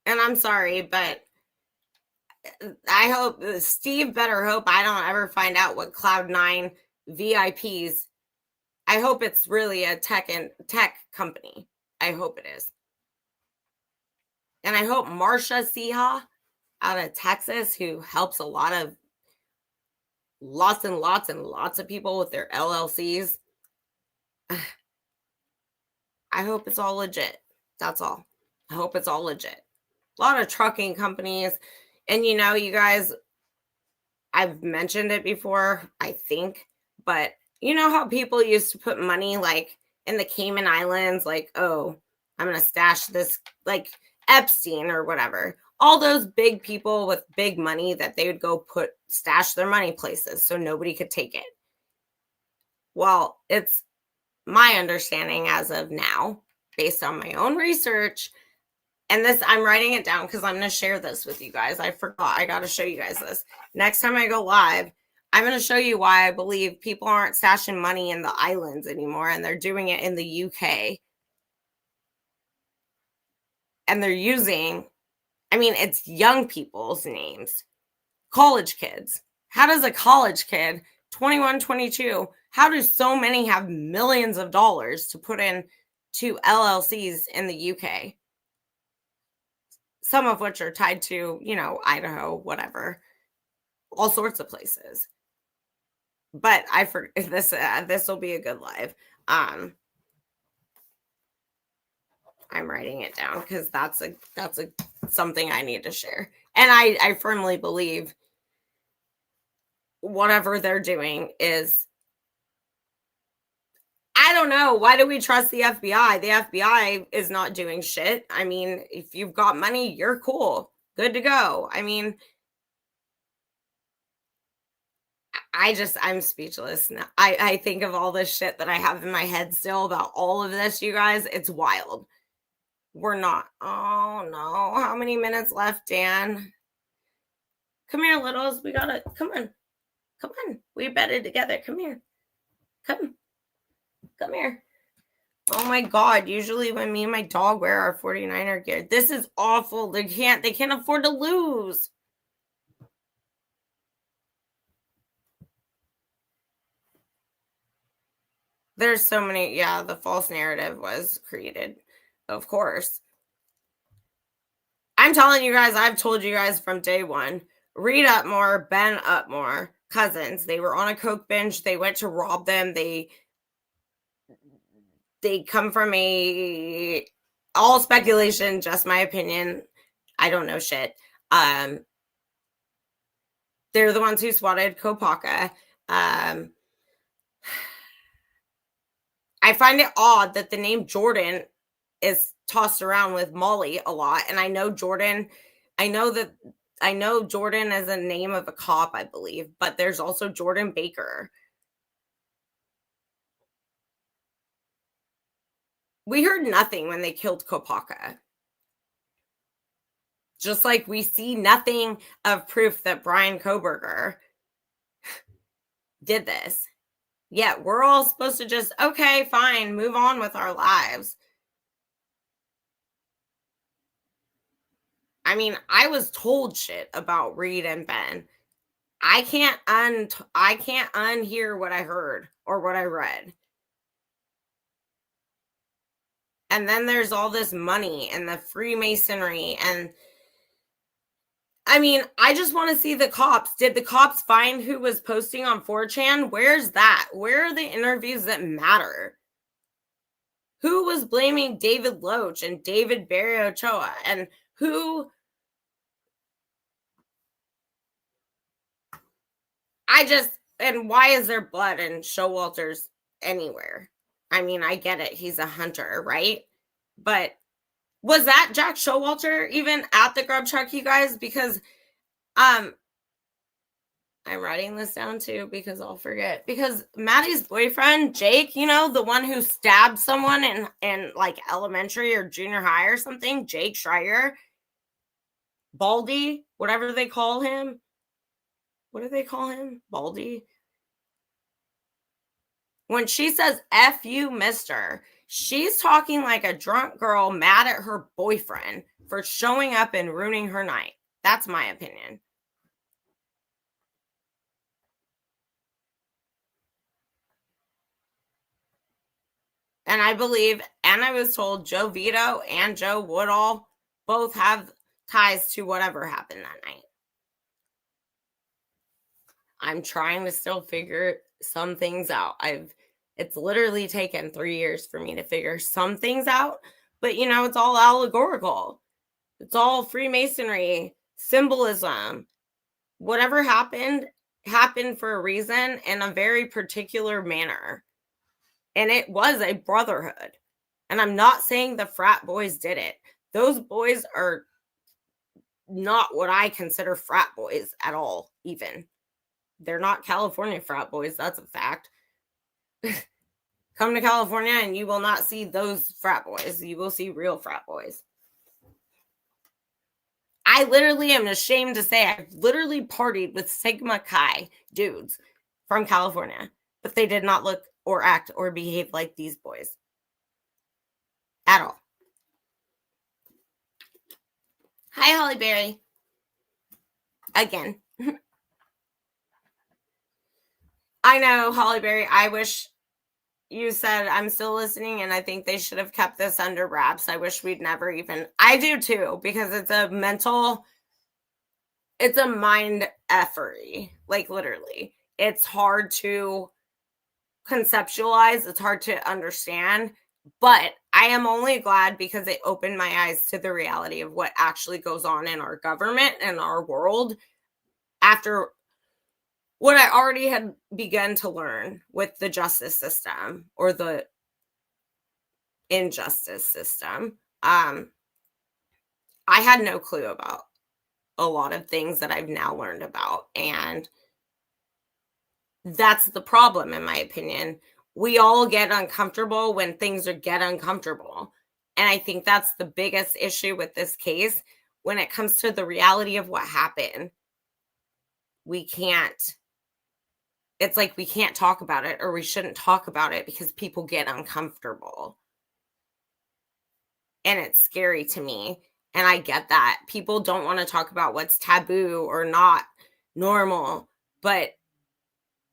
And I'm sorry, but I hope Steve better hope I don't ever find out what Cloud9 VIPs. I hope it's really a tech company. I hope it is. And I hope Marsha Siha out of Texas, who helps lots and lots of people with their LLCs. I hope it's all legit. That's all. I hope it's all legit. A lot of trucking companies. And you guys, I've mentioned it before, I think, but you know how people used to put money like in the Cayman Islands, like, oh, I'm going to stash this, like Epstein or whatever. All those big people with big money that they would go stash their money places so nobody could take it. Well, it's my understanding as of now, based on my own research, and this, I'm writing it down because I'm going to share this with you guys. I forgot. I got to show you guys this. Next time I go live, I'm going to show you why I believe people aren't stashing money in the islands anymore, and they're doing it in the UK. And they're using, it's young people's names, college kids. How does a college kid, 21, 22, how do so many have millions of dollars to put in to LLCs in the UK? some of which are tied to, Idaho, whatever, all sorts of places. But I forget this will be a good live. I'm writing it down because that's a something I need to share. And I firmly believe whatever they're doing is, I don't know. Why do we trust the FBI? The FBI is not doing shit. I mean, if you've got money, you're cool. Good to go. I mean, I'm speechless now. I think of all this shit that I have in my head still about all of this, you guys. It's wild. We're not. Oh no. How many minutes left, Dan? Come here, littles. We gotta. Come on. Come on. We bedded together. Come here. Come. Come here. Oh my God. Usually when me and my dog wear our 49er gear. This is awful. They can't afford to lose. There's so many. Yeah, the false narrative was created. Of course. I'm telling you guys, I've told you guys from day one. Reed Upmore, Ben Upmore, cousins. They were on a coke binge. They went to rob them. They come from all speculation, just my opinion. I don't know shit. They're the ones who swatted Kopaka. I find it odd that the name Jordan is tossed around with Molly a lot. And I know Jordan is a name of a cop, I believe, but there's also Jordan Baker. We heard nothing when they killed Kopaka. Just like we see nothing of proof that Brian Koberger did this. Yet we're all supposed to just, okay, fine, move on with our lives. I mean, I was told shit about Reed and Ben. I can't unhear what I heard or what I read. And then there's all this money and the Freemasonry. And I mean, I just want to see the cops. Did the cops find who was posting on 4chan? Where's that? Where are the interviews that matter? Who was blaming David Loach and David Barry Ochoa? And who... and why is there blood in Showalter's anywhere? I mean, I get it. He's a hunter, right? But was that Jack Showalter even at the grub truck, you guys? Because I'm writing this down too because I'll forget. Because Maddie's boyfriend, Jake, the one who stabbed someone in like elementary or junior high or something, Jake Schreier, Baldy, whatever they call him. What do they call him? Baldy? When she says, F you, mister, she's talking like a drunk girl mad at her boyfriend for showing up and ruining her night. That's my opinion. And I believe, and I was told, Joe Vito and Joe Woodall both have ties to whatever happened that night. I'm trying to still figure some things out. It's literally taken 3 years for me to figure some things out, but it's all allegorical. It's all Freemasonry, symbolism. Whatever happened for a reason in a very particular manner. And it was a brotherhood. And I'm not saying the frat boys did it. Those boys are not what I consider frat boys at all, even. They're not California frat boys. That's a fact. Come to California and you will not see those frat boys. You will see real frat boys. I literally am ashamed to say I've literally partied with Sigma Chi dudes from California, but they did not look or act or behave like these boys at all. Hi, Holly Berry. Again. I know, Holly Berry, I wish you said, I'm still listening, and I think they should have kept this under wraps. I wish we'd never even. I do too, because it's a mind effery, like literally. It's hard to conceptualize, it's hard to understand, but I am only glad because it opened my eyes to the reality of what actually goes on in our government and our world after what I already had begun to learn with the justice system or the injustice system. I had no clue about a lot of things that I've now learned about. And that's the problem, in my opinion. We all get uncomfortable when get uncomfortable. And I think that's the biggest issue with this case. When it comes to the reality of what happened, we can't, it's like we can't talk about it, or we shouldn't talk about it because people get uncomfortable. And it's scary to me. And I get that. People don't want to talk about what's taboo or not normal, but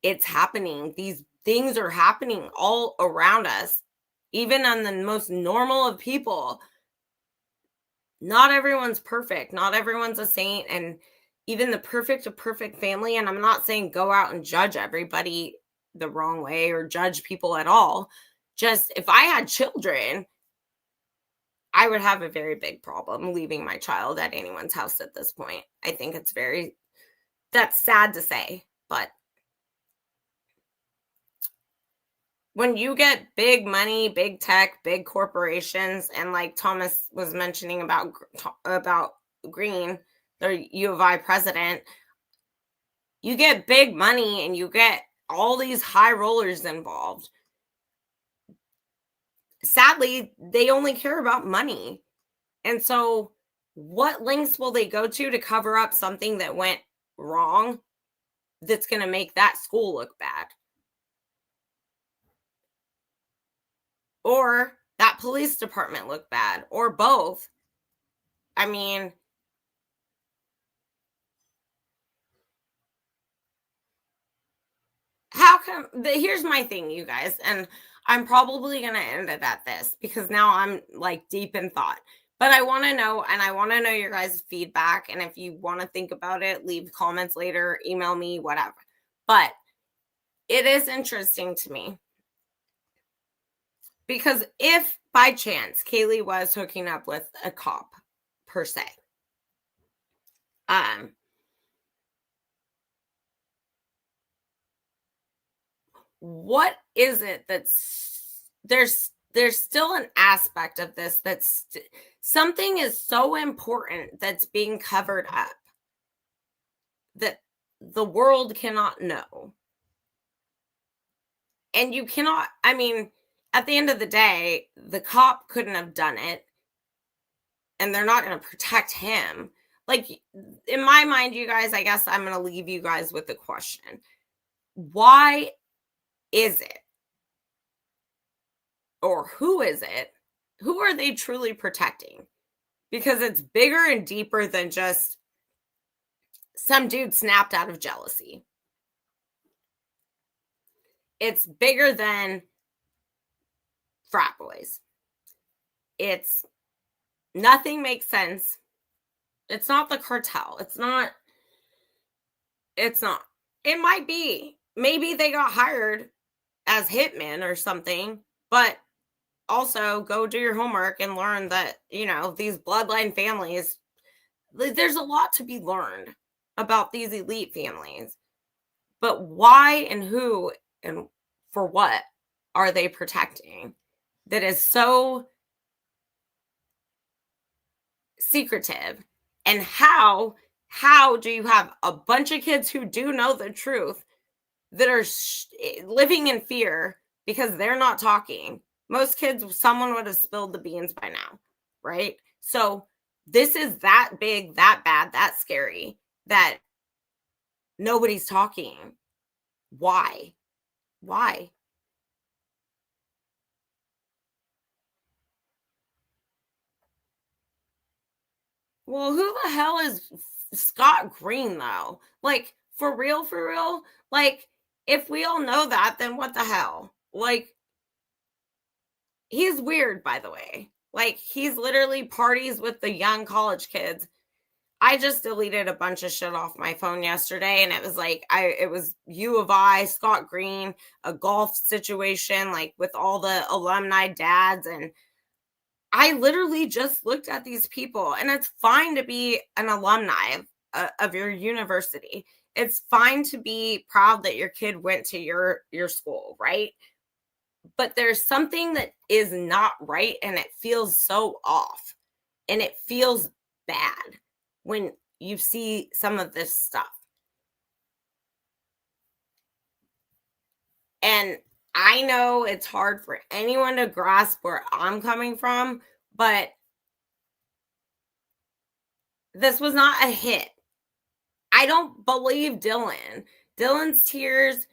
it's happening. These things are happening all around us, even on the most normal of people. Not everyone's perfect. Not everyone's a saint. And even the perfect of perfect family. And I'm not saying go out and judge everybody the wrong way or judge people at all. Just if I had children, I would have a very big problem leaving my child at anyone's house at this point. I think that's sad to say, but when you get big money, big tech, big corporations, and like Thomas was mentioning about Green, the U of I president, you get big money and you get all these high rollers involved. Sadly, they only care about money. And so, what lengths will they go to cover up something that went wrong that's going to make that school look bad? Or that police department look bad? Or both? I mean, how come? Here's my thing, you guys, and I'm probably going to end it at this because now I'm like deep in thought. But I want to know, and I want to know your guys' feedback. And if you want to think about it, leave comments later, email me, whatever. But it is interesting to me because if by chance Kaylee was hooking up with a cop, per se, what is it there's still an aspect of this something is so important that's being covered up that the world cannot know. And you cannot, I mean, at the end of the day, the cop couldn't have done it, and they're not going to protect him. Like, in my mind, you guys, I guess I'm going to leave you guys with the question. Why is it? Or who is it? Who are they truly protecting? Because it's bigger and deeper than just some dude snapped out of jealousy. It's bigger than frat boys. It's nothing makes sense. It's not the cartel. It's not. It might be. Maybe they got hired as hitmen or something, but also go do your homework and learn that, these bloodline families, there's a lot to be learned about these elite families. But why and who and for what are they protecting that is so secretive? And how do you have a bunch of kids who do know the truth that are living in fear because they're not talking? Most kids, someone would have spilled the beans by now, right? So this is that big, that bad, that scary, that nobody's talking. Why? Well, who the hell is Scott Green, though? Like, for real? Like, if we all know that, then what the hell? Like, He's weird, by the way. Like, he's literally parties with the young college kids. I just deleted a bunch of shit off my phone yesterday, and it was like it was U of I, Scott Green, a golf situation, like with all the alumni dads. And I literally just looked at these people, and it's fine to be an alumni of your university. It's fine to be proud that your kid went to your school, right? But there's something that is not right, and it feels so off, and it feels bad when you see some of this stuff. And I know it's hard for anyone to grasp where I'm coming from, but this was not a hit. I don't believe Dylan. Dylan's tears.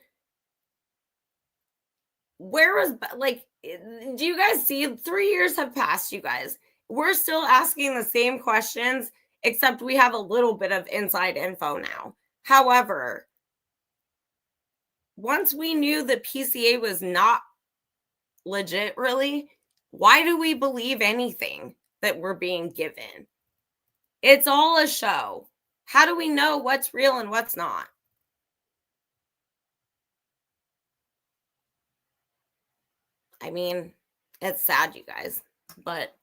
Where was, like, do you guys see 3 years have passed, you guys? We're still asking the same questions, except we have a little bit of inside info now. However, once we knew the PCA was not legit, really, why do we believe anything that we're being given? It's all a show. How do we know what's real and what's not? I mean, it's sad, you guys, but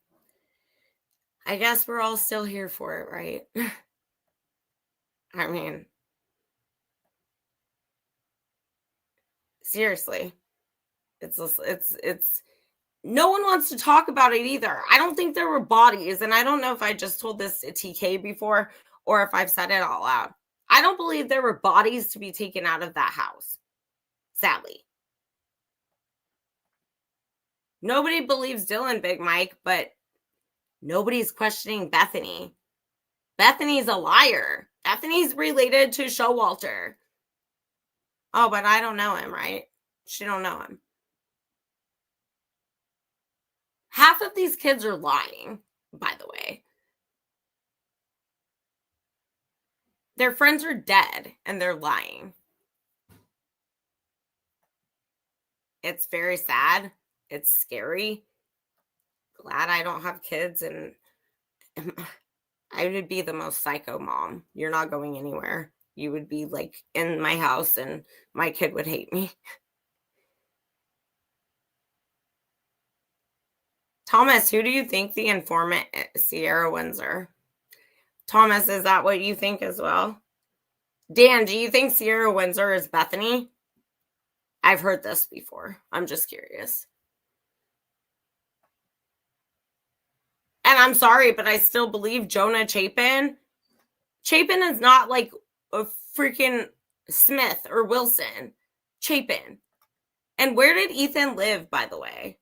I guess we're all still here for it, right? I mean, seriously, it's no one wants to talk about it either. I don't think there were bodies, and I don't know if I just told this to TK before or if I've said it out loud. I don't believe there were bodies to be taken out of that house. Sadly, nobody believes Dylan, Big Mike, but nobody's questioning Bethany. Bethany's a liar. Bethany's related to Showalter. Oh, but I don't know him, right? She don't know him. Half of these kids are lying, by the way. Their friends are dead and they're lying. It's very sad. It's scary. Glad I don't have kids, and I would be the most psycho mom. You're not going anywhere. You would be like in my house and my kid would hate me. Thomas, who do you think the informant is? Sierra Windsor? Thomas, is that what you think as well? Dan, do you think Sierra Windsor is Bethany? I've heard this before. I'm just curious. And I'm sorry, but I still believe Jonah Chapin. Chapin is not like a freaking Smith or Wilson. Chapin. And where did Ethan live, by the way?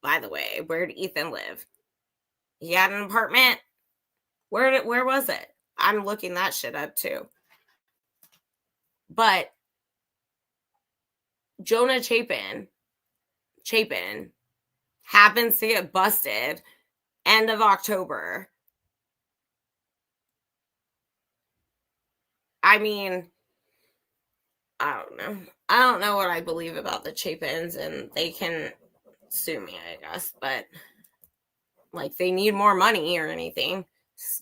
By the way, where did Ethan live? He had an apartment. Where was it? I'm looking that shit up too. But Jonah Chapin happens to get busted end of October. I mean, I don't know. I don't know what I believe about the Chapins, and they can sue me, I guess, but like they need more money or anything.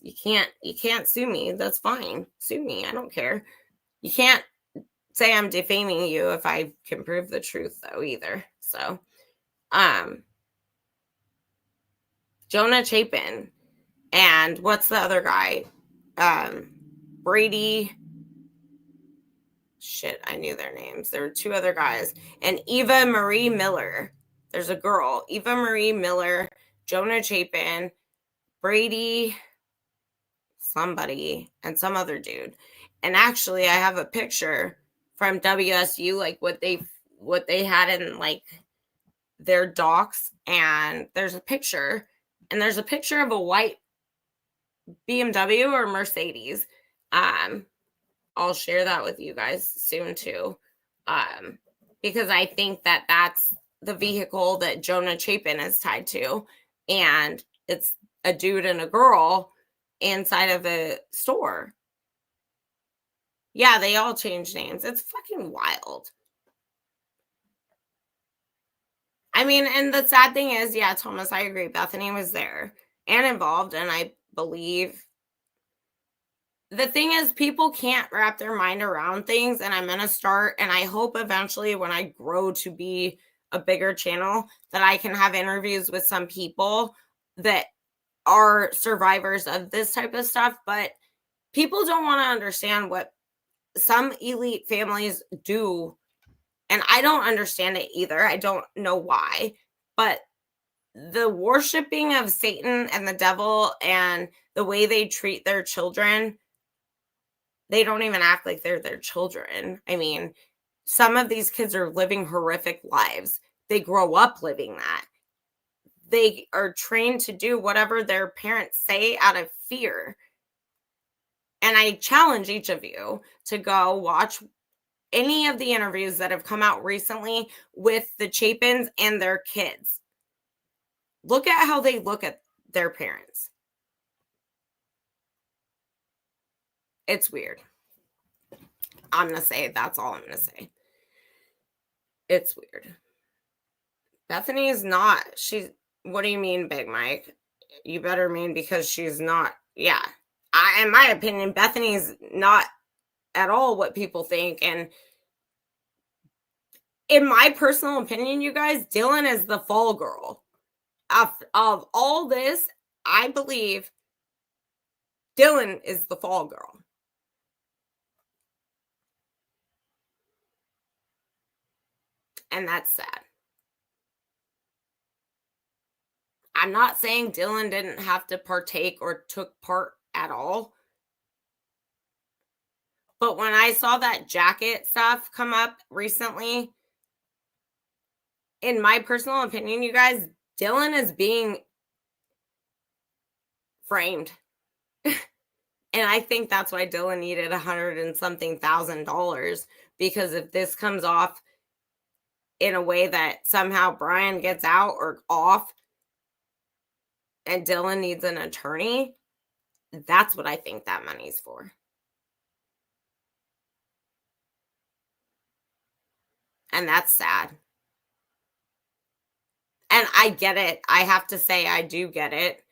You can't sue me. That's fine. Sue me. I don't care. You can't say I'm defaming you if I can prove the truth though either. So, Jonah Chapin and what's the other guy? Brady. Shit, I knew their names. There were two other guys. And Eva Marie Miller. There's a girl. Eva Marie Miller, Jonah Chapin, Brady, somebody, and some other dude. And actually, I have a picture from WSU, like what they had in like their docs. And there's a picture of a white BMW or Mercedes. I'll share that with you guys soon too, because I think that that's the vehicle that Jonah Chapin is tied to, and it's a dude and a girl inside of a store. Yeah, they all changed names. It's fucking wild. I mean, and the sad thing is, yeah, Thomas, I agree. Bethany was there and involved, and I believe the thing is people can't wrap their mind around things, and I'm going to start, and I hope eventually when I grow to be a bigger channel that I can have interviews with some people that are survivors of this type of stuff, but people don't want to understand what some elite families do, and I don't understand it either. I don't know why, but the worshiping of Satan and the devil and the way they treat their children, they don't even act like they're their children. I mean, some of these kids are living horrific lives. They grow up living that. They are trained to do whatever their parents say out of fear. And I challenge each of you to go watch any of the interviews that have come out recently with the Chapins and their kids. Look at how they look at their parents. It's weird. I'm going to say that's all I'm going to say. It's weird. Bethany is not. What do you mean, Big Mike? You better mean because she's not. Yeah. In my opinion, Bethany's not at all what people think. And in my personal opinion, you guys, Dylan is the fall girl. Of all this, I believe Dylan is the fall girl. And that's sad. I'm not saying Dylan didn't have to partake or took part at all. But when I saw that jacket stuff come up recently, in my personal opinion, you guys, Dylan is being framed. And I think that's why Dylan needed $100 and something thousand, because if this comes off in a way that somehow Brian gets out or off and Dylan needs an attorney, that's what I think that money's for. And that's sad. And I get it. I have to say, I do get it.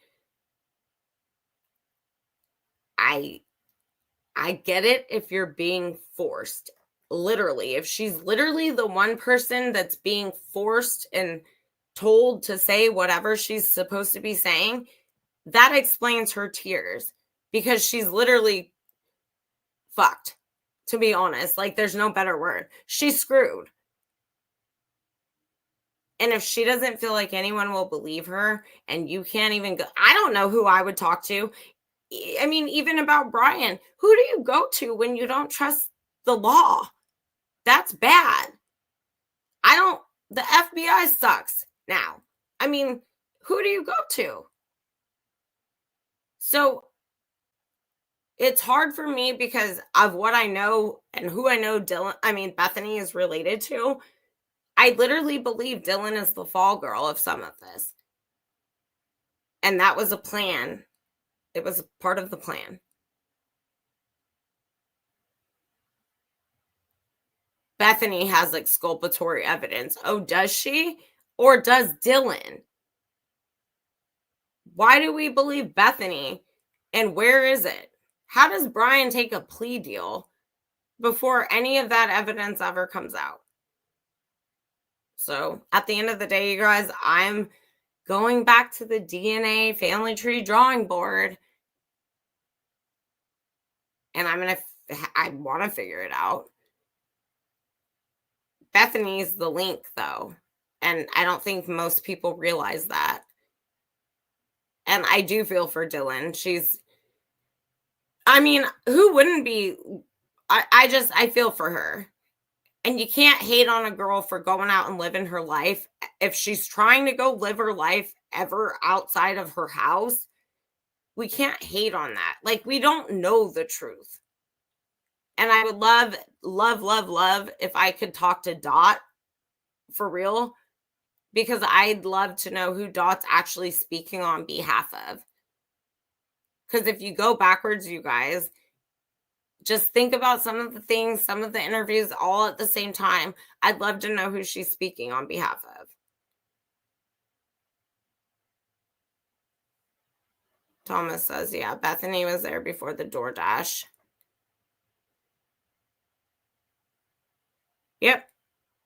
I get it if you're being forced. Literally, if she's literally the one person that's being forced and told to say whatever she's supposed to be saying, that explains her tears, because she's literally fucked, to be honest. Like, there's no better word. She's screwed. And if she doesn't feel like anyone will believe her, and you can't even go, I don't know who I would talk to. I mean, even about Brian, who do you go to when you don't trust the law? That's bad. The FBI sucks now. I mean, who do you go to? So it's hard for me because of what I know and who I know Bethany is related to. I literally believe Dylan is the fall girl of some of this. And that was a plan. It was part of the plan. Bethany has exculpatory evidence. Oh, does she? Or does Dylan? Why do we believe Bethany? And where is it? How does Brian take a plea deal before any of that evidence ever comes out? So at the end of the day, you guys, I'm going back to the DNA family tree drawing board. And I want to figure it out. Bethany's the link, though. And I don't think most people realize that. And I do feel for Dylan. Who wouldn't be? I feel for her. And you can't hate on a girl for going out and living her life. If she's trying to go live her life ever outside of her house, we can't hate on that. Like, we don't know the truth. And I would love if I could talk to Dot for real, because I'd love to know who Dot's actually speaking on behalf of. Because if you go backwards, you guys, just think about some of the things, some of the interviews all at the same time. I'd love to know who she's speaking on behalf of. Thomas says, yeah, Bethany was there before the DoorDash. Yep.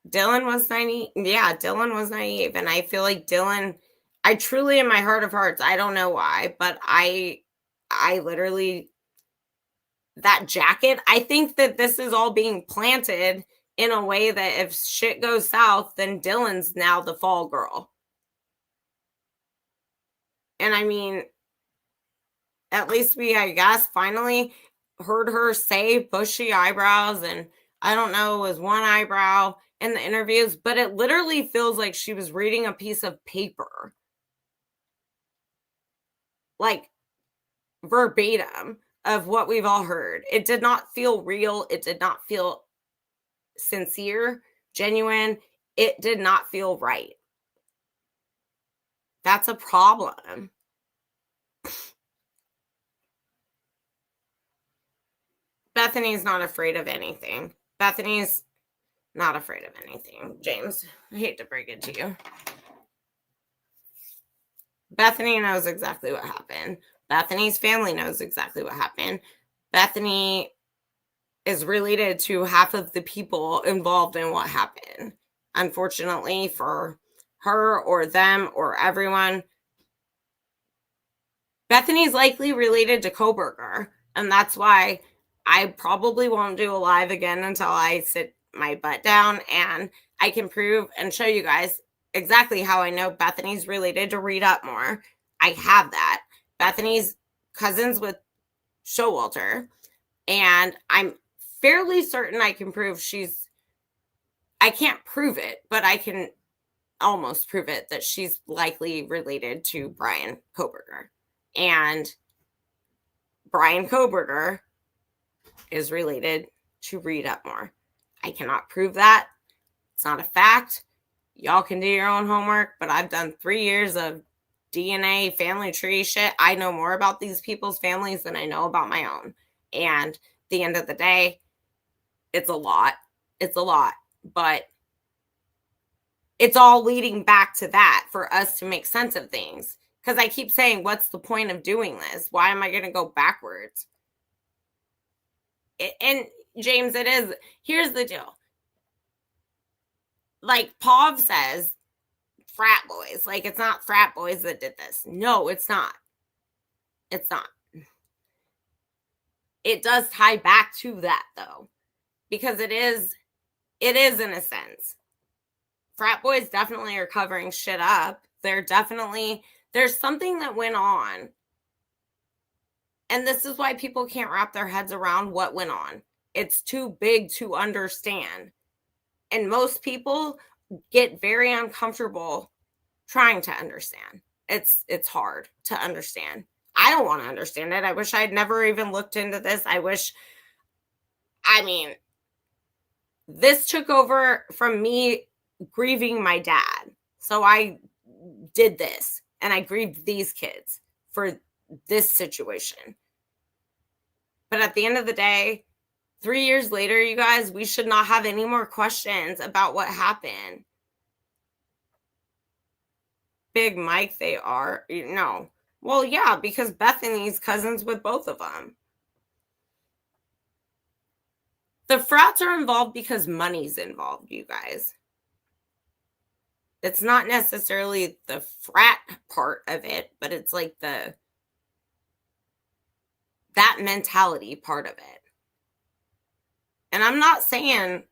Dylan was 90. Yeah, Dylan was naive. And I feel like Dylan, I truly, in my heart of hearts, I don't know why, but I literally, that jacket, I think that this is all being planted in a way that if shit goes south, then Dylan's now the fall girl. And I mean, at least we, I guess, finally heard her say bushy eyebrows, and I don't know, it was one eyebrow in the interviews, but it literally feels like she was reading a piece of paper. Like verbatim of what we've all heard. It did not feel real. It did not feel sincere, genuine. It did not feel right. That's a problem. Bethany's not afraid of anything. Bethany's not afraid of anything, James. I hate to break it to you. Bethany knows exactly what happened. Bethany's family knows exactly what happened. Bethany is related to half of the people involved in what happened. Unfortunately for her or them or everyone, Bethany's likely related to Koberger. And that's why I probably won't do a live again until I sit my butt down and I can prove and show you guys exactly how I know Bethany's related to Reed Upmore. I have that. Bethany's cousins with Showalter. And I'm fairly certain I can prove I can't prove it, but I can almost prove it that she's likely related to Brian Koberger. And Brian Koberger is related to Reed Upmore. I cannot prove that. It's not a fact. Y'all can do your own homework, but I've done 3 years of DNA family tree shit. I know more about these people's families than I know about my own. And at the end of the day, it's a lot. It's a lot. But it's all leading back to that for us to make sense of things. Because I keep saying, what's the point of doing this? Why am I going to go backwards? And James, it is, here's the deal. Like Pav says, frat boys. Like, it's not frat boys that did this. No, it's not. It's not. It does tie back to that, though. Because it is in a sense. Frat boys definitely are covering shit up. There's something that went on. And this is why people can't wrap their heads around what went on. It's too big to understand. And most people get very uncomfortable trying to understand. It's hard to understand. I don't want to understand it. I wish I'd never even looked into this. This took over from me grieving my dad. So I did this and I grieved these kids for this situation. But at the end of the day, 3 years later, you guys, we should not have any more questions about what happened. Big Mike, they are. No. Well, yeah, because Bethany's cousins with both of them. The frats are involved because money's involved, you guys. It's not necessarily the frat part of it, but it's like that mentality part of it. And I'm not saying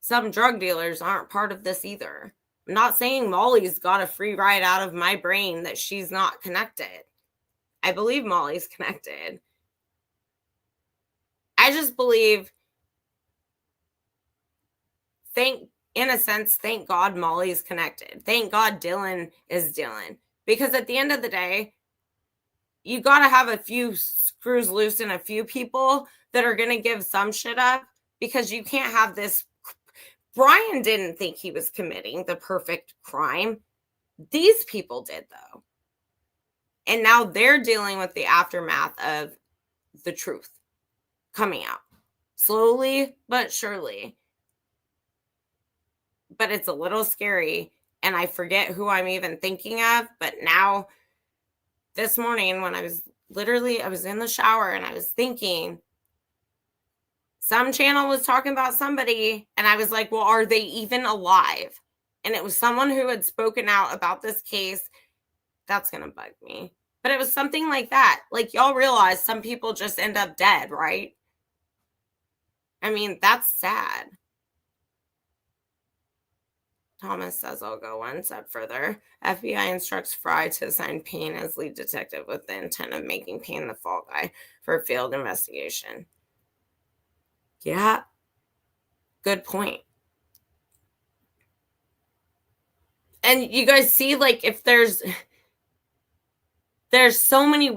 some drug dealers aren't part of this either. I'm not saying Molly's got a free ride out of my brain that she's not connected. I believe Molly's connected. I just believe, thank God Molly's connected. Thank God Dylan is Dylan. Because at the end of the day, you got to have a few screws loose and a few people that are going to give some shit up, because you can't have this. Brian didn't think he was committing the perfect crime. These people did, though. And now they're dealing with the aftermath of the truth coming out. Slowly but surely. But it's a little scary. And I forget who I'm even thinking of. But now this morning when I was in the shower and I was thinking, some channel was talking about somebody, and I was like, well, are they even alive? And it was someone who had spoken out about this case. That's going to bug me. But it was something like that. Like, y'all realize some people just end up dead, right? I mean, that's sad. Thomas says I'll go one step further. FBI instructs Fry to assign Payne as lead detective with the intent of making Payne the fall guy for a failed investigation. Yeah. Good point. And you guys see, like, if there's so many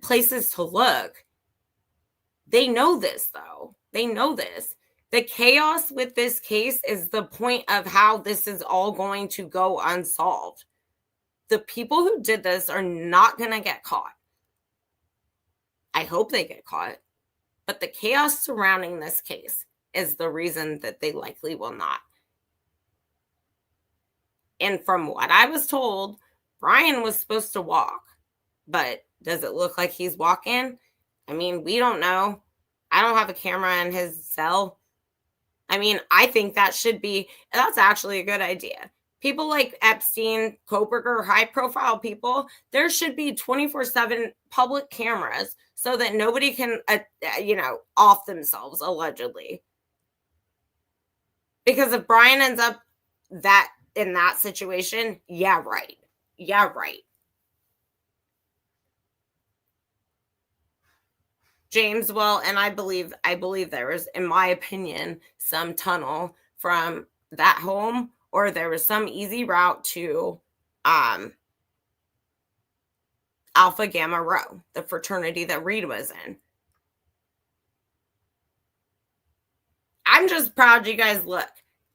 places to look. They know this, though. They know this. The chaos with this case is the point of how this is all going to go unsolved. The people who did this are not going to get caught. I hope they get caught. But the chaos surrounding this case is the reason that they likely will not. And from what I was told, Brian was supposed to walk. But does it look like he's walking? I mean, we don't know. I don't have a camera in his cell. I mean, I think that's actually a good idea. People like Epstein, Koberger, high profile people, there should be 24/7 public cameras so that nobody can, off themselves, allegedly. Because if Brian ends up in that situation, yeah, right. Yeah, right. James, well, and I believe there was, in my opinion, some tunnel from that home, or there was some easy route to Alpha Gamma Rho, the fraternity that Reed was in. I'm just proud you guys look.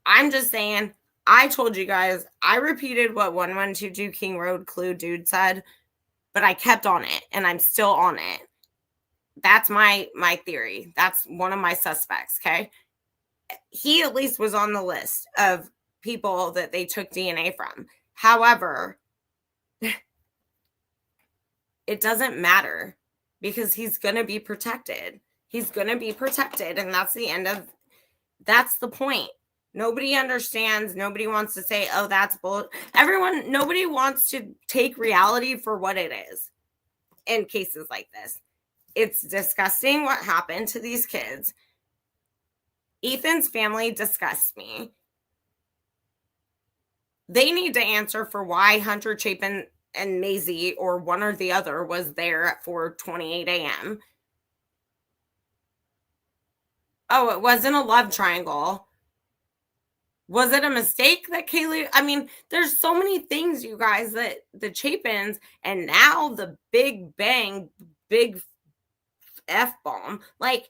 I'm just saying, I told you guys, I repeated what 1122 King Road Clue dude said, but I kept on it, and I'm still on it. That's my theory. That's one of my suspects, okay? He at least was on the list of people that they took DNA from. However, it doesn't matter because he's going to be protected. He's going to be protected, and that's the point. Nobody understands. Nobody wants to say, oh, that's bull. Nobody wants to take reality for what it is in cases like this. It's disgusting what happened to these kids. Ethan's family disgusts me. They need to answer for why Hunter Chapin and Maisie, or one or the other, was there at 4:28 a.m. Oh, it wasn't a love triangle. Was it a mistake that Kaylee? I mean, there's so many things, you guys, that the Chapins, and now the Big Bang, big F-bomb, like,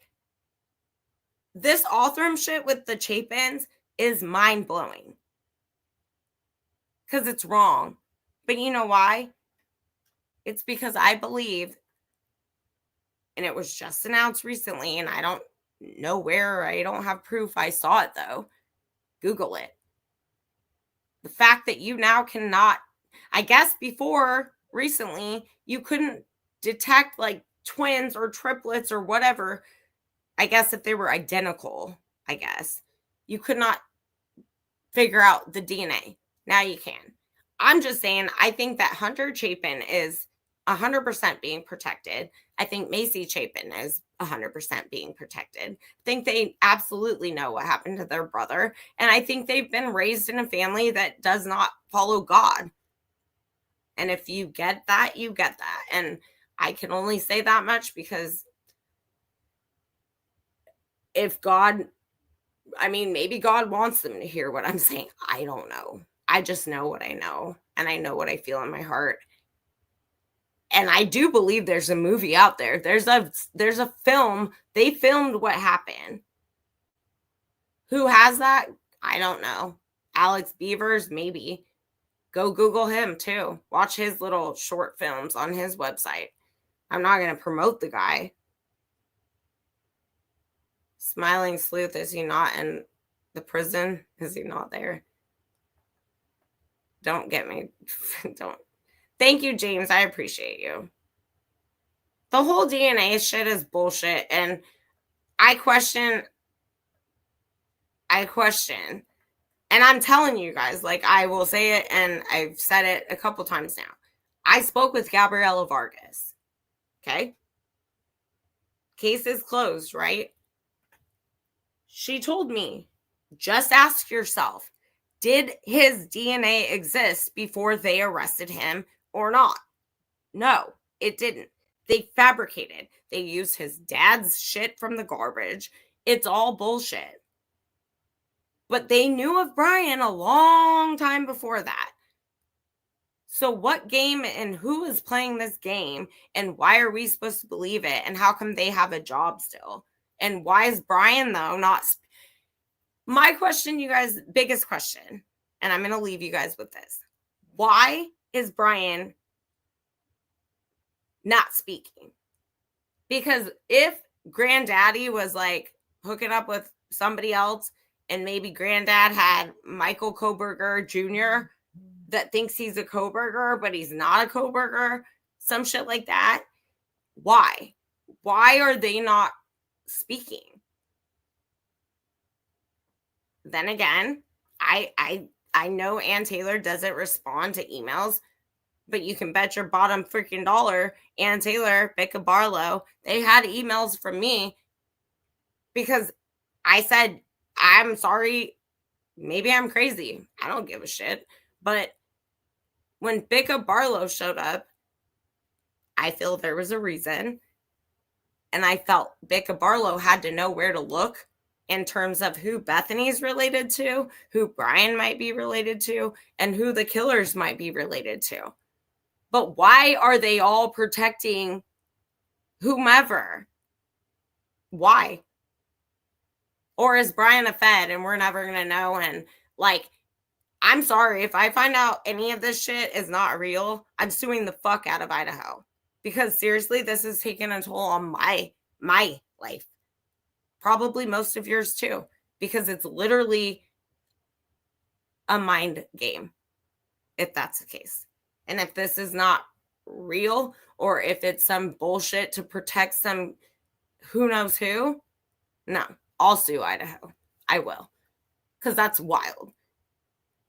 this Othram shit with the Chapins is mind-blowing. Because it's wrong. But you know why? It's because I believe, and it was just announced recently, and I don't know where, I don't have proof. I saw it, though. Google it. The fact that you now cannot, I guess before, recently, you couldn't detect, like, twins or triplets or whatever. I guess if they were identical, I guess. You could not figure out the DNA. Now you can. I'm just saying, I think that Hunter Chapin is 100% being protected. I think Macy Chapin is 100% being protected. I think they absolutely know what happened to their brother. And I think they've been raised in a family that does not follow God. And if you get that, you get that. And I can only say that much because if God, I mean, maybe God wants them to hear what I'm saying. I don't know. I just know what I know. And I know what I feel in my heart. And I do believe there's a movie out there. There's a film. They filmed what happened. Who has that? I don't know. Alex Beavers, maybe. Go Google him too. Watch his little short films on his website. I'm not going to promote the guy. Smiling Sleuth, is he not in the prison? Is he not there? Don't get me. Don't. Thank you, James. I appreciate you. The whole DNA shit is bullshit. And I question, and I'm telling you guys, like, I will say it, and I've said it a couple times now. I spoke with Gabriela Vargas. Okay. Case is closed, right? She told me, just ask yourself, did his DNA exist before they arrested him or not? No, it didn't. They fabricated. They used his dad's shit from the garbage. It's all bullshit. But they knew of Brian a long time before that. So what game and who is playing this game, and why are we supposed to believe it, and how come they have a job still? And why is Brian, though, not... My question, you guys, biggest question, and I'm going to leave you guys with this. Why is Brian not speaking? Because if Granddaddy was like hooking up with somebody else, and maybe Granddad had Michael Koberger Jr. that thinks he's a Koberger, but he's not a Koberger, some shit like that. Why? Why are they not speaking? Then again, I know Ann Taylor doesn't respond to emails, but you can bet your bottom freaking dollar Ann Taylor, Becca Barlow, they had emails from me because I said, I'm sorry, maybe I'm crazy. I don't give a shit. But when Becca Barlow showed up, I feel there was a reason. And I felt Becca Barlow had to know where to look in terms of who Bethany's related to, who Brian might be related to, and who the killers might be related to. But why are they all protecting whomever? Why? Or is Brian a Fed and we're never going to know? And like, I'm sorry, if I find out any of this shit is not real, I'm suing the fuck out of Idaho. Because seriously, this is taking a toll on my life. Probably most of yours too. Because it's literally a mind game, if that's the case. And if this is not real, or if it's some bullshit to protect some who knows who, no, I'll sue Idaho. I will. Because that's wild.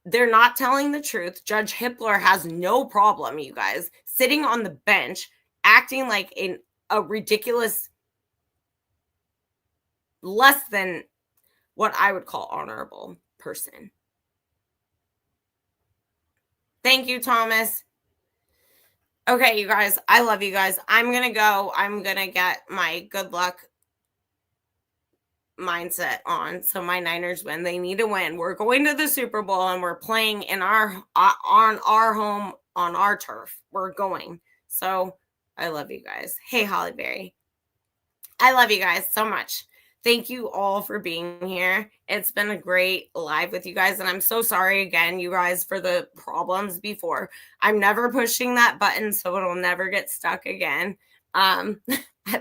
They're not telling the truth. Judge Hippler has no problem, you guys, sitting on the bench, acting like a ridiculous, less than what I would call honorable person. Thank you, Thomas. Okay, you guys, I love you guys. I'm going to go. I'm going to get my good luck mindset on, so my Niners win. They need to win. We're going to the Super Bowl and we're playing in on our home, on our turf. We're going. So I love you guys. Hey, Holly Berry, I love you guys so much. Thank you all for being here. It's been a great live with you guys, and I'm so sorry again, you guys, for the problems before. I'm never pushing that button, so it'll never get stuck again. I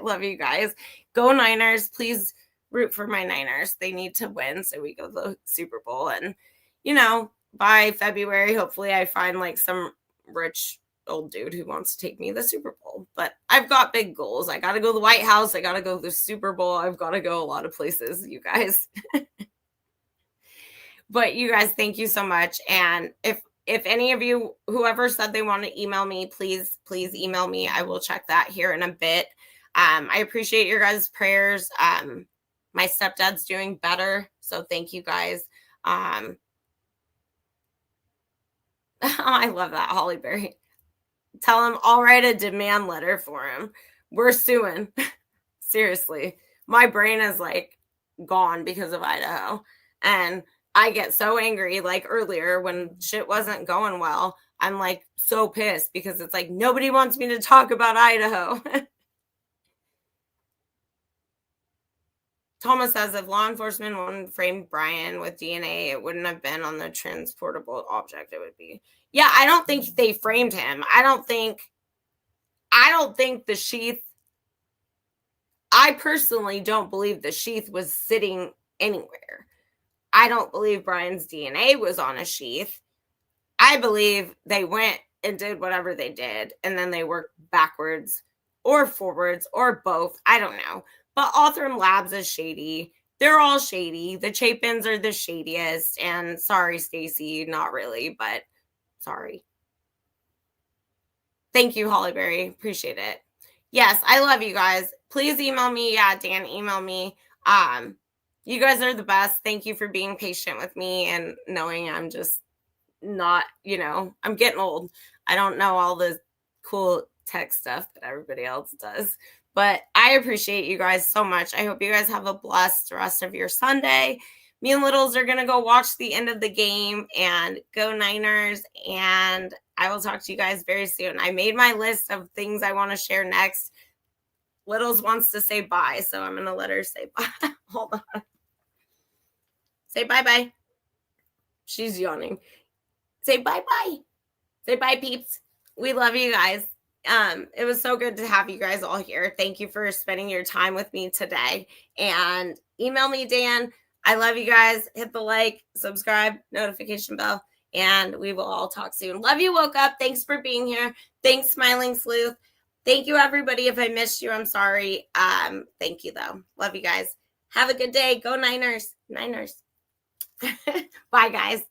love you guys. Go Niners. Please root for my Niners. They need to win so we go to the Super Bowl. And, you know, by February, hopefully I find like some rich old dude who wants to take me to the Super Bowl. But I've got big goals. I got to go to the White House. I got to go to the Super Bowl. I've got to go a lot of places, you guys. But you guys, thank you so much. And if any of you, whoever said they want to email me, please email me. I will check that here in a bit. I appreciate your guys' prayers. My stepdad's doing better, so thank you guys. I love that, Holly Berry. Tell him I'll write a demand letter for him. We're suing. Seriously, my brain is like gone because of Idaho, and I get so angry. Like earlier when shit wasn't going well, I'm like so pissed because it's like nobody wants me to talk about Idaho. Thomas says if law enforcement wouldn't frame Brian with DNA, it wouldn't have been on the transportable object. It would be. Yeah, I don't think they framed him. I don't think the sheath. I personally don't believe the sheath was sitting anywhere. I don't believe Brian's DNA was on a sheath. I believe they went and did whatever they did, and then they worked backwards or forwards or both. I don't know. But Authorum Labs is shady. They're all shady. The Chapins are the shadiest. And sorry, Stacy, not really, but sorry. Thank you, Hollyberry. Appreciate it. Yes, I love you guys. Please email me. Yeah, Dan, email me. You guys are the best. Thank you for being patient with me and knowing I'm just not, I'm getting old. I don't know all the cool tech stuff that everybody else does. But I appreciate you guys so much. I hope you guys have a blessed rest of your Sunday. Me and Littles are going to go watch the end of the game and go Niners. And I will talk to you guys very soon. I made my list of things I want to share next. Littles wants to say bye, so I'm going to let her say bye. Hold on. Say bye-bye. She's yawning. Say bye-bye. Say bye, peeps. We love you guys. It was so good to have you guys all here. Thank you for spending your time with me today. And email me, Dan. I love you guys. Hit the like, subscribe, notification bell, and we will all talk soon. Love you, Woke Up. Thanks for being here. Thanks, Smiling Sleuth. Thank you, everybody. If I missed you, I'm sorry. Thank you, though. Love you guys. Have a good day. Go Niners. Niners. Bye, guys.